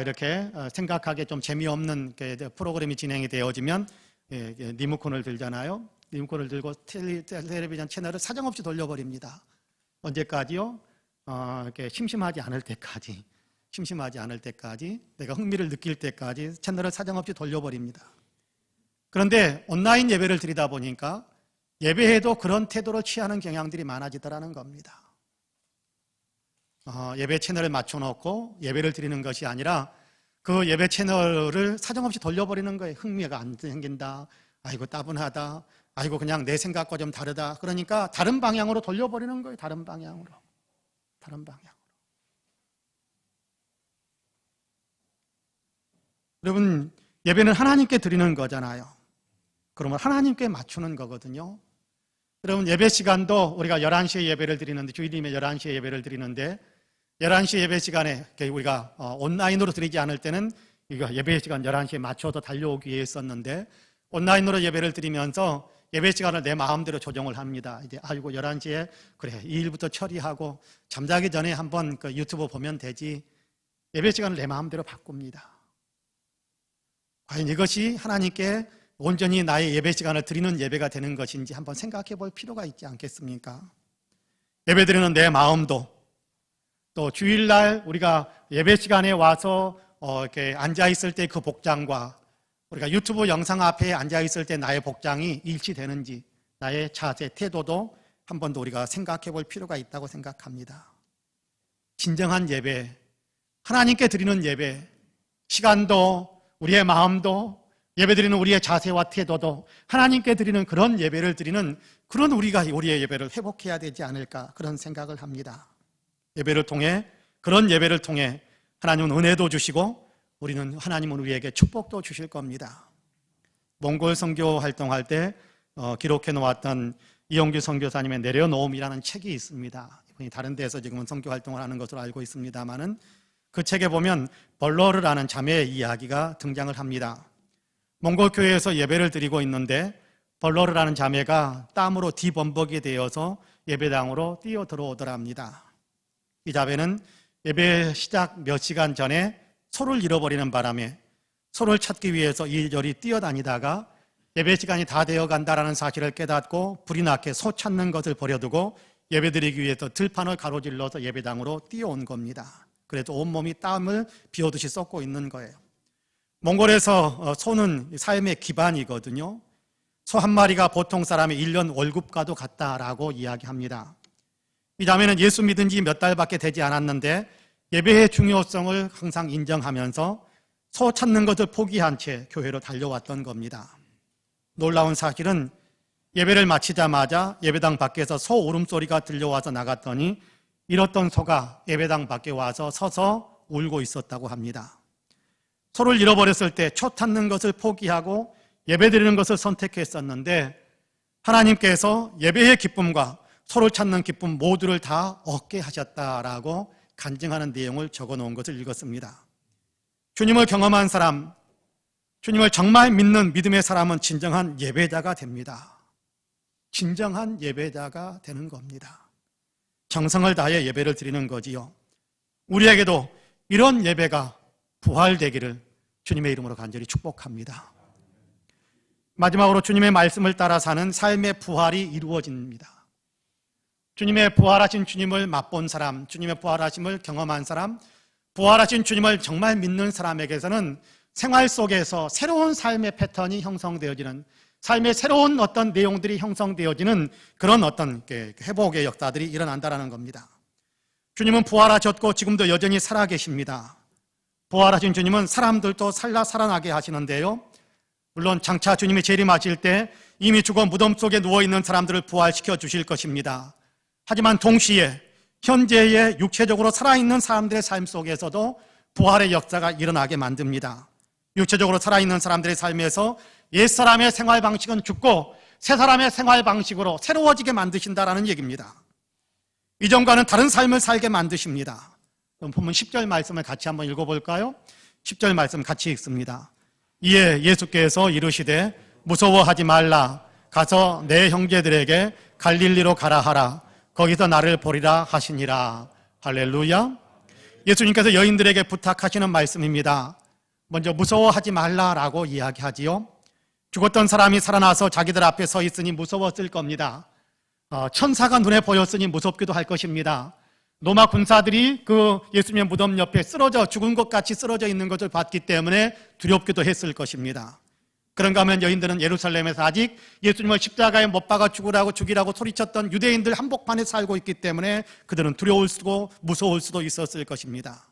이렇게 생각하기에 좀 재미없는 프로그램이 진행이 되어지면 리모컨을 들잖아요. 리모컨을 들고 텔레비전 채널을 사정없이 돌려버립니다. 언제까지요? 이렇게 심심하지 않을 때까지 내가 흥미를 느낄 때까지 채널을 사정없이 돌려버립니다. 그런데 온라인 예배를 드리다 보니까 예배에도 그런 태도를 취하는 경향들이 많아지더라는 겁니다. 예배 채널을 맞춰놓고 예배를 드리는 것이 아니라 그 예배 채널을 사정없이 돌려버리는 거예요. 흥미가 안 생긴다. 아이고 따분하다. 아이고 그냥 내 생각과 좀 다르다. 그러니까 다른 방향으로 돌려버리는 거예요. 다른 방향으로. 여러분, 예배는 하나님께 드리는 거잖아요. 그러면 하나님께 맞추는 거거든요. 여러분, 예배 시간도 우리가 11시에 예배를 드리는데, 주일이면 11시에 예배를 드리는데 11시 예배 시간에 우리가 온라인으로 드리지 않을 때는 예배 시간 11시에 맞춰서 달려오기 위해 했었는데, 온라인으로 예배를 드리면서 예배 시간을 내 마음대로 조정을 합니다. 이제 아이고 11시에 그래 이 일부터 처리하고 잠자기 전에 한번 유튜브 보면 되지. 예배 시간을 내 마음대로 바꿉니다. 과연 이것이 하나님께 온전히 나의 예배 시간을 드리는 예배가 되는 것인지 한번 생각해 볼 필요가 있지 않겠습니까? 예배 드리는 내 마음도, 또 주일날 우리가 예배 시간에 와서 이렇게 앉아 있을 때 그 복장과 우리가 유튜브 영상 앞에 앉아 있을 때 나의 복장이 일치되는지, 나의 자세, 태도도 한 번 더 우리가 생각해 볼 필요가 있다고 생각합니다. 진정한 예배, 하나님께 드리는 예배, 시간도 우리의 마음도 예배드리는 우리의 자세와 태도도 하나님께 드리는 그런 예배를 드리는 그런 우리가 우리의 예배를 회복해야 되지 않을까 그런 생각을 합니다. 예배를 통해, 그런 예배를 통해 하나님은 은혜도 주시고 하나님은 우리에게 축복도 주실 겁니다. 몽골 선교 활동할 때 기록해 놓았던 이용규 선교사님의 내려놓음이라는 책이 있습니다. 이분이 다른 데서 지금은 선교 활동을 하는 것으로 알고 있습니다만은 그 책에 보면 벌러르라는 자매의 이야기가 등장을 합니다. 몽골 교회에서 예배를 드리고 있는데 벌러르라는 자매가 땀으로 뒤범벅이 되어서 예배당으로 뛰어 들어오더랍니다. 이 자매는 예배 시작 몇 시간 전에 소를 잃어버리는 바람에 소를 찾기 위해서 이리저리 뛰어다니다가 예배 시간이 다 되어 간다라는 사실을 깨닫고 불이 나게 소 찾는 것을 버려두고 예배드리기 위해서 들판을 가로질러서 예배당으로 뛰어온 겁니다. 그래서 온몸이 땀을 비오듯이 쏟고 있는 거예요. 몽골에서 소는 삶의 기반이거든요. 소 한 마리가 보통 사람의 1년 월급과도 같다라고 이야기합니다. 이 자매는 예수 믿은 지 몇 달밖에 되지 않았는데 예배의 중요성을 항상 인정하면서 소 찾는 것을 포기한 채 교회로 달려왔던 겁니다. 놀라운 사실은 예배를 마치자마자 예배당 밖에서 소 울음소리가 들려와서 나갔더니 잃었던 소가 예배당 밖에 와서 서서 울고 있었다고 합니다. 소를 잃어버렸을 때 초 찾는 것을 포기하고 예배드리는 것을 선택했었는데 하나님께서 예배의 기쁨과 소를 찾는 기쁨 모두를 다 얻게 하셨다라고 간증하는 내용을 적어놓은 것을 읽었습니다. 주님을 경험한 사람, 주님을 정말 믿는 믿음의 사람은 진정한 예배자가 됩니다. 진정한 예배자가 되는 겁니다. 정성을 다해 예배를 드리는 거지요. 우리에게도 이런 예배가 부활되기를 주님의 이름으로 간절히 축복합니다. 마지막으로 주님의 말씀을 따라 사는 삶의 부활이 이루어집니다. 주님의 부활하신 주님을 맛본 사람, 주님의 부활하심을 경험한 사람, 부활하신 주님을 정말 믿는 사람에게서는 생활 속에서 새로운 삶의 패턴이 형성되어지는, 삶의 새로운 어떤 내용들이 형성되어지는 그런 어떤 회복의 역사들이 일어난다는 겁니다. 주님은 부활하셨고 지금도 여전히 살아계십니다. 부활하신 주님은 사람들도 살아나게 하시는데요, 물론 장차 주님이 재림하실 때 이미 죽어 무덤 속에 누워있는 사람들을 부활시켜 주실 것입니다. 하지만 동시에 현재의 육체적으로 살아있는 사람들의 삶 속에서도 부활의 역사가 일어나게 만듭니다. 육체적으로 살아있는 사람들의 삶에서 옛사람의 생활 방식은 죽고 새 사람의 생활 방식으로 새로워지게 만드신다라는 얘기입니다. 이전과는 다른 삶을 살게 만드십니다. 그럼 보면 10절 말씀을 같이 한번 읽어볼까요? 10절 말씀 같이 읽습니다. 이에 예수께서 이르시되 무서워하지 말라. 가서 내 형제들에게 갈릴리로 가라 하라. 거기서 나를 보리라 하시니라. 할렐루야. 예수님께서 여인들에게 부탁하시는 말씀입니다. 먼저 무서워하지 말라라고 이야기하지요. 죽었던 사람이 살아나서 자기들 앞에 서 있으니 무서웠을 겁니다. 천사가 눈에 보였으니 무섭기도 할 것입니다. 로마 군사들이 그 예수님의 무덤 옆에 죽은 것 같이 쓰러져 있는 것을 봤기 때문에 두렵기도 했을 것입니다. 그런가 하면 여인들은 예루살렘에서 아직 예수님을 십자가에 못 박아 죽이라고 소리쳤던 유대인들 한복판에 살고 있기 때문에 그들은 두려울 수도 무서울 수도 있었을 것입니다.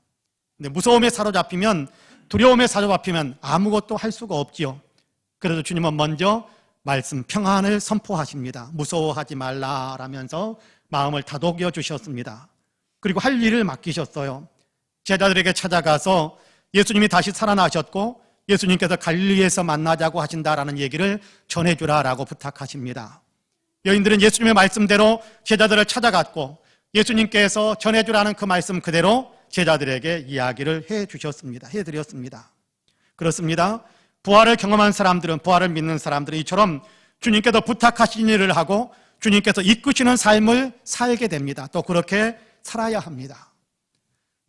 근데 무서움에 사로잡히면, 두려움에 사로잡히면 아무것도 할 수가 없지요. 그래서 주님은 먼저 말씀 평안을 선포하십니다. 무서워하지 말라라면서 마음을 다독여 주셨습니다. 그리고 할 일을 맡기셨어요. 제자들에게 찾아가서 예수님이 다시 살아나셨고 예수님께서 갈릴리에서 만나자고 하신다라는 얘기를 전해주라라고 부탁하십니다. 여인들은 예수님의 말씀대로 제자들을 찾아갔고 예수님께서 전해주라는 그 말씀 그대로 제자들에게 이야기를 해드렸습니다. 그렇습니다. 부활을 경험한 사람들은, 부활을 믿는 사람들은 이처럼 주님께서 부탁하신 일을 하고 주님께서 이끄시는 삶을 살게 됩니다. 또 그렇게 살아야 합니다.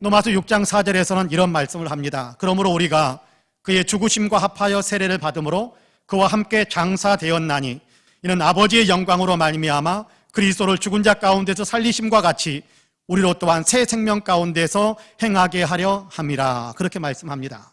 로마서 6장 4절에서는 이런 말씀을 합니다. 그러므로 우리가 그의 죽으심과 합하여 세례를 받음으로 그와 함께 장사되었나니 이는 아버지의 영광으로 말미암아 그리스도를 죽은 자 가운데서 살리심과 같이 우리로 또한 새 생명 가운데서 행하게 하려 함이라. 그렇게 말씀합니다.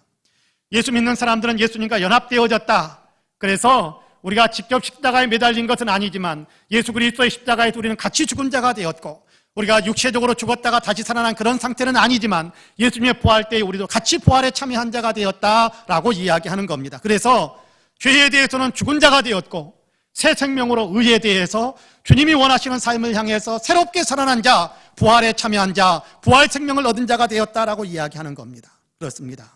예수 믿는 사람들은 예수님과 연합되어졌다. 그래서 우리가 직접 십자가에 매달린 것은 아니지만 예수 그리스도의 십자가에서 우리는 같이 죽은 자가 되었고, 우리가 육체적으로 죽었다가 다시 살아난 그런 상태는 아니지만 예수님의 부활 때에 우리도 같이 부활에 참여한 자가 되었다라고 이야기하는 겁니다. 그래서 죄에 대해서는 죽은 자가 되었고 새 생명으로 의에 대해서 주님이 원하시는 삶을 향해서 새롭게 살아난 자, 부활에 참여한 자, 부활 생명을 얻은 자가 되었다라고 이야기하는 겁니다. 그렇습니다.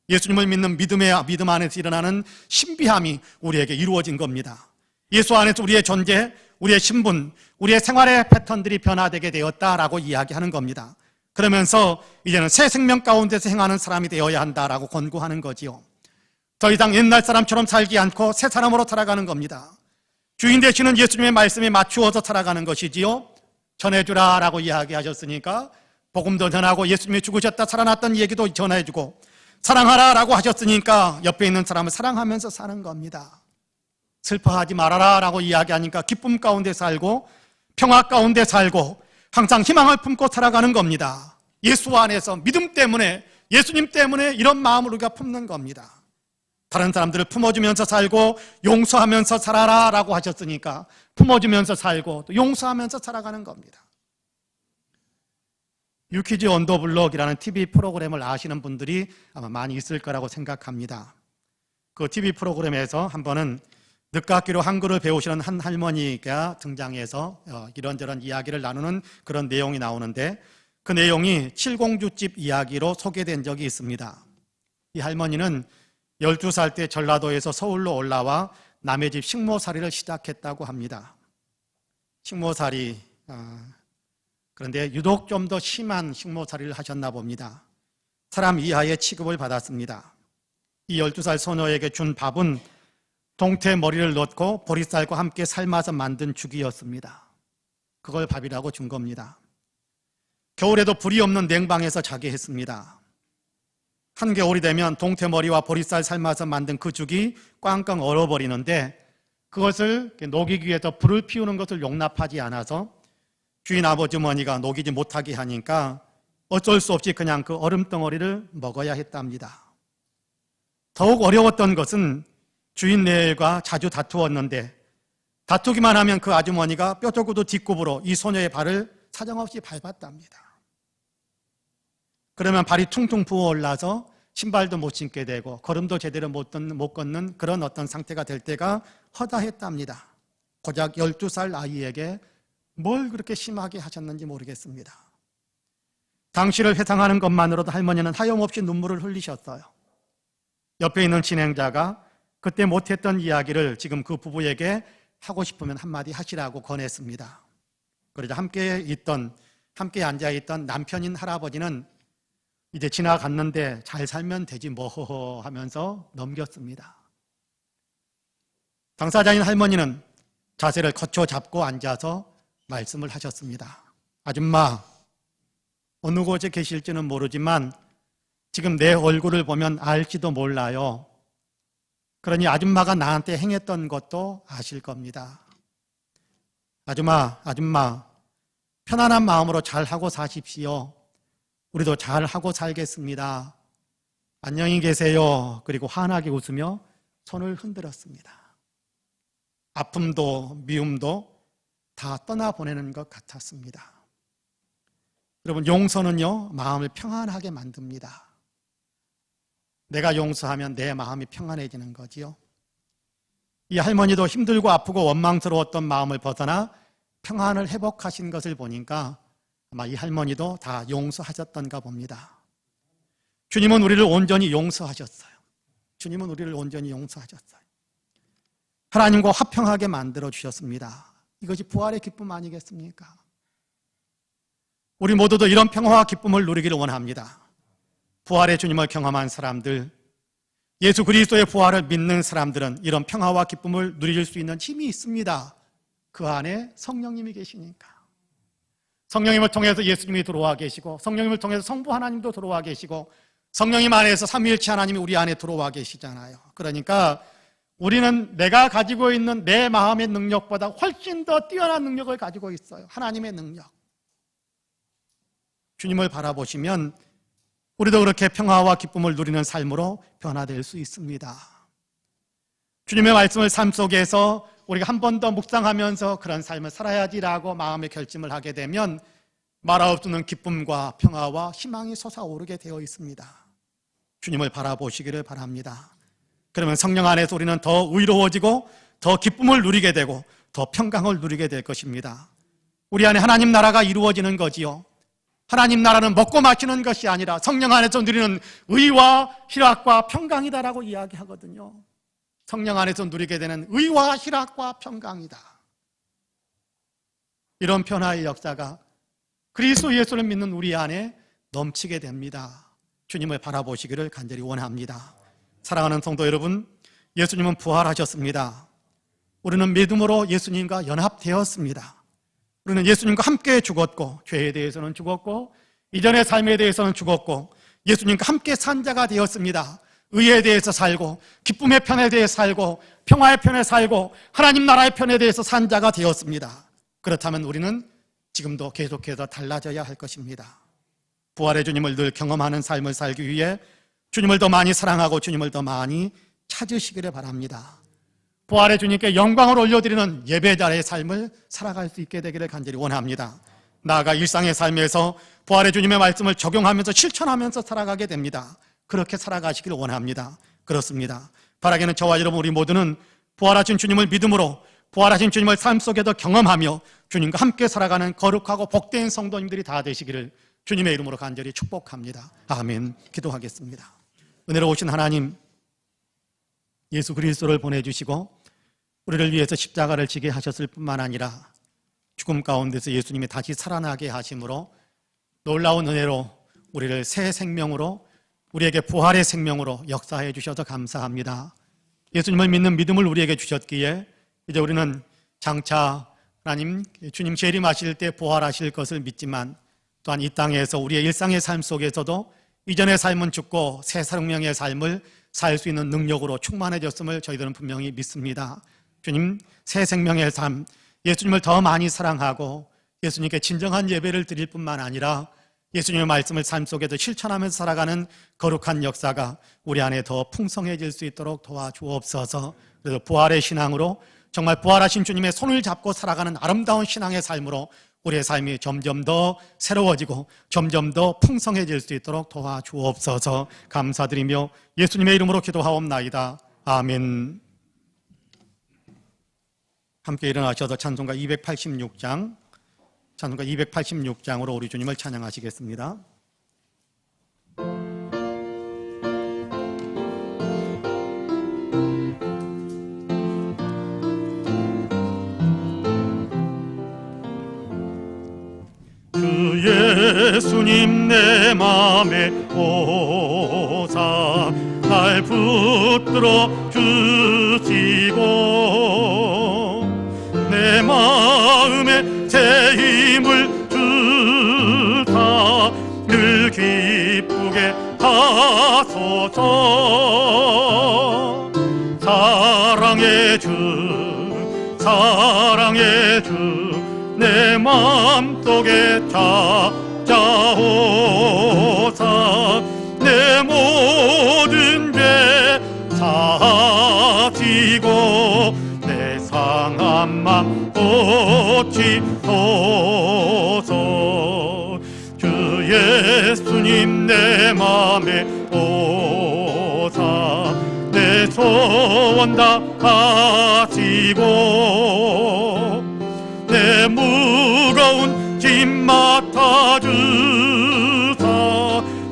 예수님을 믿는 믿음 안에서 일어나는 신비함이 우리에게 이루어진 겁니다. 예수 안에서 우리의 존재, 우리의 신분, 우리의 생활의 패턴들이 변화되게 되었다라고 이야기하는 겁니다. 그러면서 이제는 새 생명 가운데서 행하는 사람이 되어야 한다라고 권고하는 거지요. 더 이상 옛날 사람처럼 살지 않고 새 사람으로 살아가는 겁니다. 주인 되시는 예수님의 말씀에 맞추어서 살아가는 것이지요. 전해주라라고 이야기하셨으니까 복음도 전하고 예수님이 죽으셨다 살아났던 얘기도 전해주고, 사랑하라라고 하셨으니까 옆에 있는 사람을 사랑하면서 사는 겁니다. 슬퍼하지 말아라라고 이야기하니까 기쁨 가운데 살고 평화 가운데 살고 항상 희망을 품고 살아가는 겁니다. 예수 안에서 믿음 때문에, 예수님 때문에 이런 마음을 우리가 품는 겁니다. 다른 사람들을 품어주면서 살고 용서하면서 살아라라고 하셨으니까 품어주면서 살고 또 용서하면서 살아가는 겁니다. 유키즈 언더블럭이라는 TV 프로그램을 아시는 분들이 아마 많이 있을 거라고 생각합니다. 그 TV 프로그램에서 한 번은 늦깎이로 한글을 배우시는 한 할머니가 등장해서 이런저런 이야기를 나누는 그런 내용이 나오는데, 그 내용이 칠공주집 이야기로 소개된 적이 있습니다. 이 할머니는 12살 때 전라도에서 서울로 올라와 남의 집 식모살이를 시작했다고 합니다. 식모살이, 그런데 유독 좀 더 심한 식모살이를 하셨나 봅니다. 사람 이하의 취급을 받았습니다. 이 12살 소녀에게 준 밥은 동태 머리를 넣고 보리쌀과 함께 삶아서 만든 죽이었습니다. 그걸 밥이라고 준 겁니다. 겨울에도 불이 없는 냉방에서 자게 했습니다. 한겨울이 되면 동태 머리와 보리쌀 삶아서 만든 그 죽이 꽝꽝 얼어버리는데 그것을 녹이기 위해서 불을 피우는 것을 용납하지 않아서 주인 아버지어머니가 녹이지 못하게 하니까 어쩔 수 없이 그냥 그 얼음덩어리를 먹어야 했답니다. 더욱 어려웠던 것은 주인 네엘과 자주 다투었는데 다투기만 하면 그 아주머니가 뼈저구도 뒷굽으로 이 소녀의 발을 사정없이 밟았답니다. 그러면 발이 퉁퉁 부어올라서 신발도 못 신게 되고 걸음도 제대로 못 걷는 그런 어떤 상태가 될 때가 허다했답니다. 고작 12살 아이에게 뭘 그렇게 심하게 하셨는지 모르겠습니다. 당시를 회상하는 것만으로도 할머니는 하염없이 눈물을 흘리셨어요. 옆에 있는 진행자가 그때 못했던 이야기를 지금 그 부부에게 하고 싶으면 한마디 하시라고 권했습니다. 그러자 함께 앉아있던 남편인 할아버지는 이제 지나갔는데 잘 살면 되지 뭐 하면서 넘겼습니다. 당사자인 할머니는 자세를 거쳐 잡고 앉아서 말씀을 하셨습니다. 아줌마, 어느 곳에 계실지는 모르지만 지금 내 얼굴을 보면 알지도 몰라요. 그러니 아줌마가 나한테 행했던 것도 아실 겁니다. 아줌마, 편안한 마음으로 잘하고 사십시오. 우리도 잘하고 살겠습니다. 안녕히 계세요. 그리고 환하게 웃으며 손을 흔들었습니다. 아픔도 미움도 다 떠나보내는 것 같았습니다. 여러분, 용서는요, 마음을 평안하게 만듭니다. 내가 용서하면 내 마음이 평안해지는 거지요. 이 할머니도 힘들고 아프고 원망스러웠던 마음을 벗어나 평안을 회복하신 것을 보니까 아마 이 할머니도 다 용서하셨던가 봅니다. 주님은 우리를 온전히 용서하셨어요. 주님은 우리를 온전히 용서하셨어요. 하나님과 화평하게 만들어 주셨습니다. 이것이 부활의 기쁨 아니겠습니까? 우리 모두도 이런 평화와 기쁨을 누리기를 원합니다. 부활의 주님을 경험한 사람들, 예수 그리스도의 부활을 믿는 사람들은 이런 평화와 기쁨을 누릴 수 있는 힘이 있습니다. 그 안에 성령님이 계시니까. 성령님을 통해서 예수님이 들어와 계시고, 성령님을 통해서 성부 하나님도 들어와 계시고, 성령님 안에서 삼위일체 하나님이 우리 안에 들어와 계시잖아요. 그러니까 우리는 내가 가지고 있는 내 마음의 능력보다 훨씬 더 뛰어난 능력을 가지고 있어요. 하나님의 능력. 주님을 바라보시면 우리도 그렇게 평화와 기쁨을 누리는 삶으로 변화될 수 있습니다. 주님의 말씀을 삶 속에서 우리가 한 번 더 묵상하면서 그런 삶을 살아야지라고 마음의 결심을 하게 되면 말할 수 없는 기쁨과 평화와 희망이 솟아오르게 되어 있습니다. 주님을 바라보시기를 바랍니다. 그러면 성령 안에서 우리는 더 의로워지고 더 기쁨을 누리게 되고 더 평강을 누리게 될 것입니다. 우리 안에 하나님 나라가 이루어지는 거지요. 하나님 나라는 먹고 마시는 것이 아니라 성령 안에서 누리는 의와 희락과 평강이다라고 이야기하거든요. 성령 안에서 누리게 되는 의와 희락과 평강이다. 이런 변화의 역사가 그리스도 예수를 믿는 우리 안에 넘치게 됩니다. 주님을 바라보시기를 간절히 원합니다. 사랑하는 성도 여러분, 예수님은 부활하셨습니다. 우리는 믿음으로 예수님과 연합되었습니다. 우리는 예수님과 함께 죽었고, 죄에 대해서는 죽었고, 이전의 삶에 대해서는 죽었고, 예수님과 함께 산 자가 되었습니다. 의에 대해서 살고, 기쁨의 편에 대해서 살고, 평화의 편에 살고, 하나님 나라의 편에 대해서 산 자가 되었습니다. 그렇다면 우리는 지금도 계속해서 달라져야 할 것입니다. 부활의 주님을 늘 경험하는 삶을 살기 위해 주님을 더 많이 사랑하고 주님을 더 많이 찾으시기를 바랍니다. 부활의 주님께 영광을 올려드리는 예배자의 삶을 살아갈 수 있게 되기를 간절히 원합니다. 나아가 일상의 삶에서 부활의 주님의 말씀을 적용하면서 실천하면서 살아가게 됩니다. 그렇게 살아가시기를 원합니다. 그렇습니다. 바라기는 저와 여러분 우리 모두는 부활하신 주님을 믿음으로 부활하신 주님을 삶 속에서 경험하며 주님과 함께 살아가는 거룩하고 복된 성도님들이 다 되시기를 주님의 이름으로 간절히 축복합니다. 아멘. 기도하겠습니다. 은혜로우신 하나님, 예수 그리스도를 보내주시고 우리를 위해서 십자가를 지게 하셨을 뿐만 아니라 죽음 가운데서 예수님이 다시 살아나게 하심으로 놀라운 은혜로 우리를 새 생명으로 우리에게 부활의 생명으로 역사해 주셔서 감사합니다. 예수님을 믿는 믿음을 우리에게 주셨기에 이제 우리는 장차 하나님 주님 재림하실 때 부활하실 것을 믿지만 또한 이 땅에서 우리의 일상의 삶 속에서도 이전의 삶은 죽고 새 생명의 삶을 살 수 있는 능력으로 충만해졌음을 저희들은 분명히 믿습니다. 주님, 새 생명의 삶, 예수님을 더 많이 사랑하고 예수님께 진정한 예배를 드릴 뿐만 아니라 예수님의 말씀을 삶 속에서 실천하면서 살아가는 거룩한 역사가 우리 안에 더 풍성해질 수 있도록 도와주옵소서. 그래서 부활의 신앙으로 정말 부활하신 주님의 손을 잡고 살아가는 아름다운 신앙의 삶으로 우리의 삶이 점점 더 새로워지고 점점 더 풍성해질 수 있도록 도와주옵소서. 감사드리며 예수님의 이름으로 기도하옵나이다. 아멘. 함께 일어나셔서 찬송가 286장으로 우리 주님을 찬양하시겠습니다. 주 예수님 내 맘에 오사 날 붙들어 주시고 내 마음에 새 힘을 주사 늘 기쁘게 하소서. 사랑의 주 내 맘속에 찾아오사 내 모든 죄 사시고 내 상한 맘 고치소서. 주 예수님 내 맘에 오사 내 소원 다 하시고 내 무거운 짐 맡아주사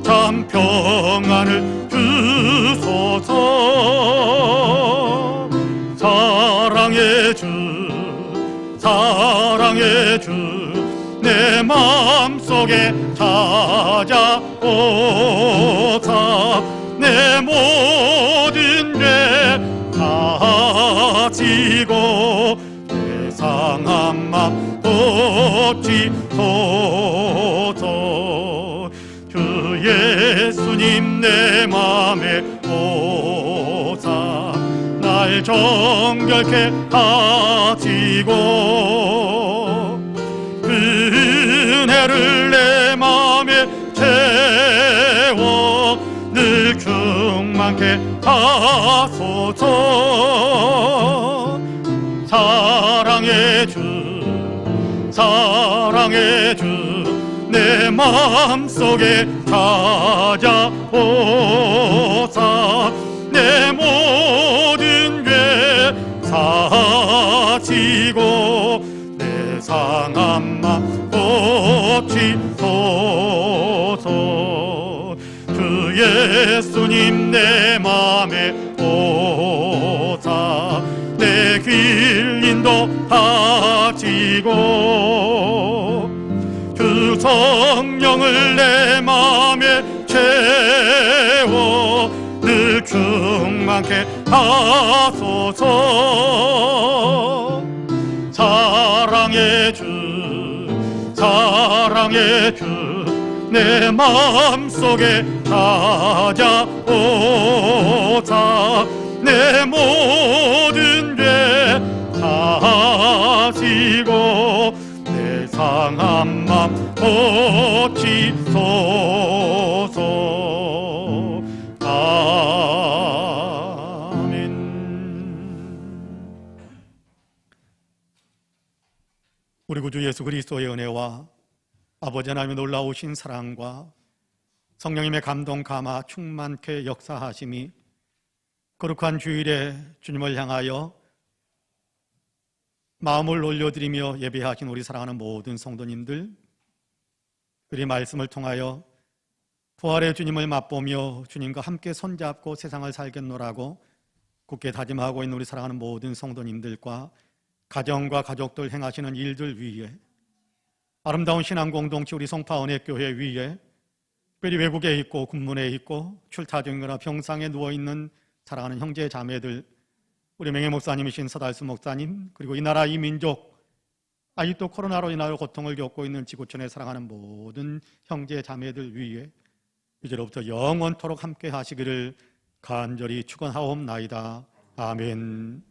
참 평안을 주소서. 사랑의 주 내 마음속에 찾아오사 내 모든 죄 사시고 내 상한 맘 고치소서. 주 예수님 내 맘에 오사 날 정결케 하시고 그 은혜를 내 맘에 채워 늘 충만케 하소서. 사랑의 주 내 마음속에 찾아오사 내 모든 죄 사시고 내 상한 맘 고치소서. 주 예수님 내 맘에 오사 내 길 인도하시고 주 성령을 내 맘에 채워 늘 충만케 하소서. 사랑의 주 내 마음속에 찾아오사 내 모든 죄 사시고 내 상한 맘 고치소서. 아멘. 우리 구주 예수 그리스도의 은혜와 아버지 하나님의 놀라우신 사랑과 성령님의 감동 감화 충만케 역사하심이 거룩한 주일에 주님을 향하여 마음을 올려드리며 예배하신 우리 사랑하는 모든 성도님들, 그리 말씀을 통하여 부활의 주님을 맛보며 주님과 함께 손잡고 세상을 살겠노라고 굳게 다짐하고 있는 우리 사랑하는 모든 성도님들과 가정과 가족들 행하시는 일들 위에 아름다운 신앙 공동체 우리 송파 은혜교회 위에 특별히 외국에 있고 군문에 있고 출타 중이거나 병상에 누워있는 사랑하는 형제 자매들, 우리 맹해 목사님이신 서달수 목사님, 그리고 이 나라 이 민족, 아직도 코로나로 인하여 고통을 겪고 있는 지구촌에 사랑하는 모든 형제 자매들 위에 이제로부터 영원토록 함께 하시기를 간절히 축원하옵나이다. 아멘.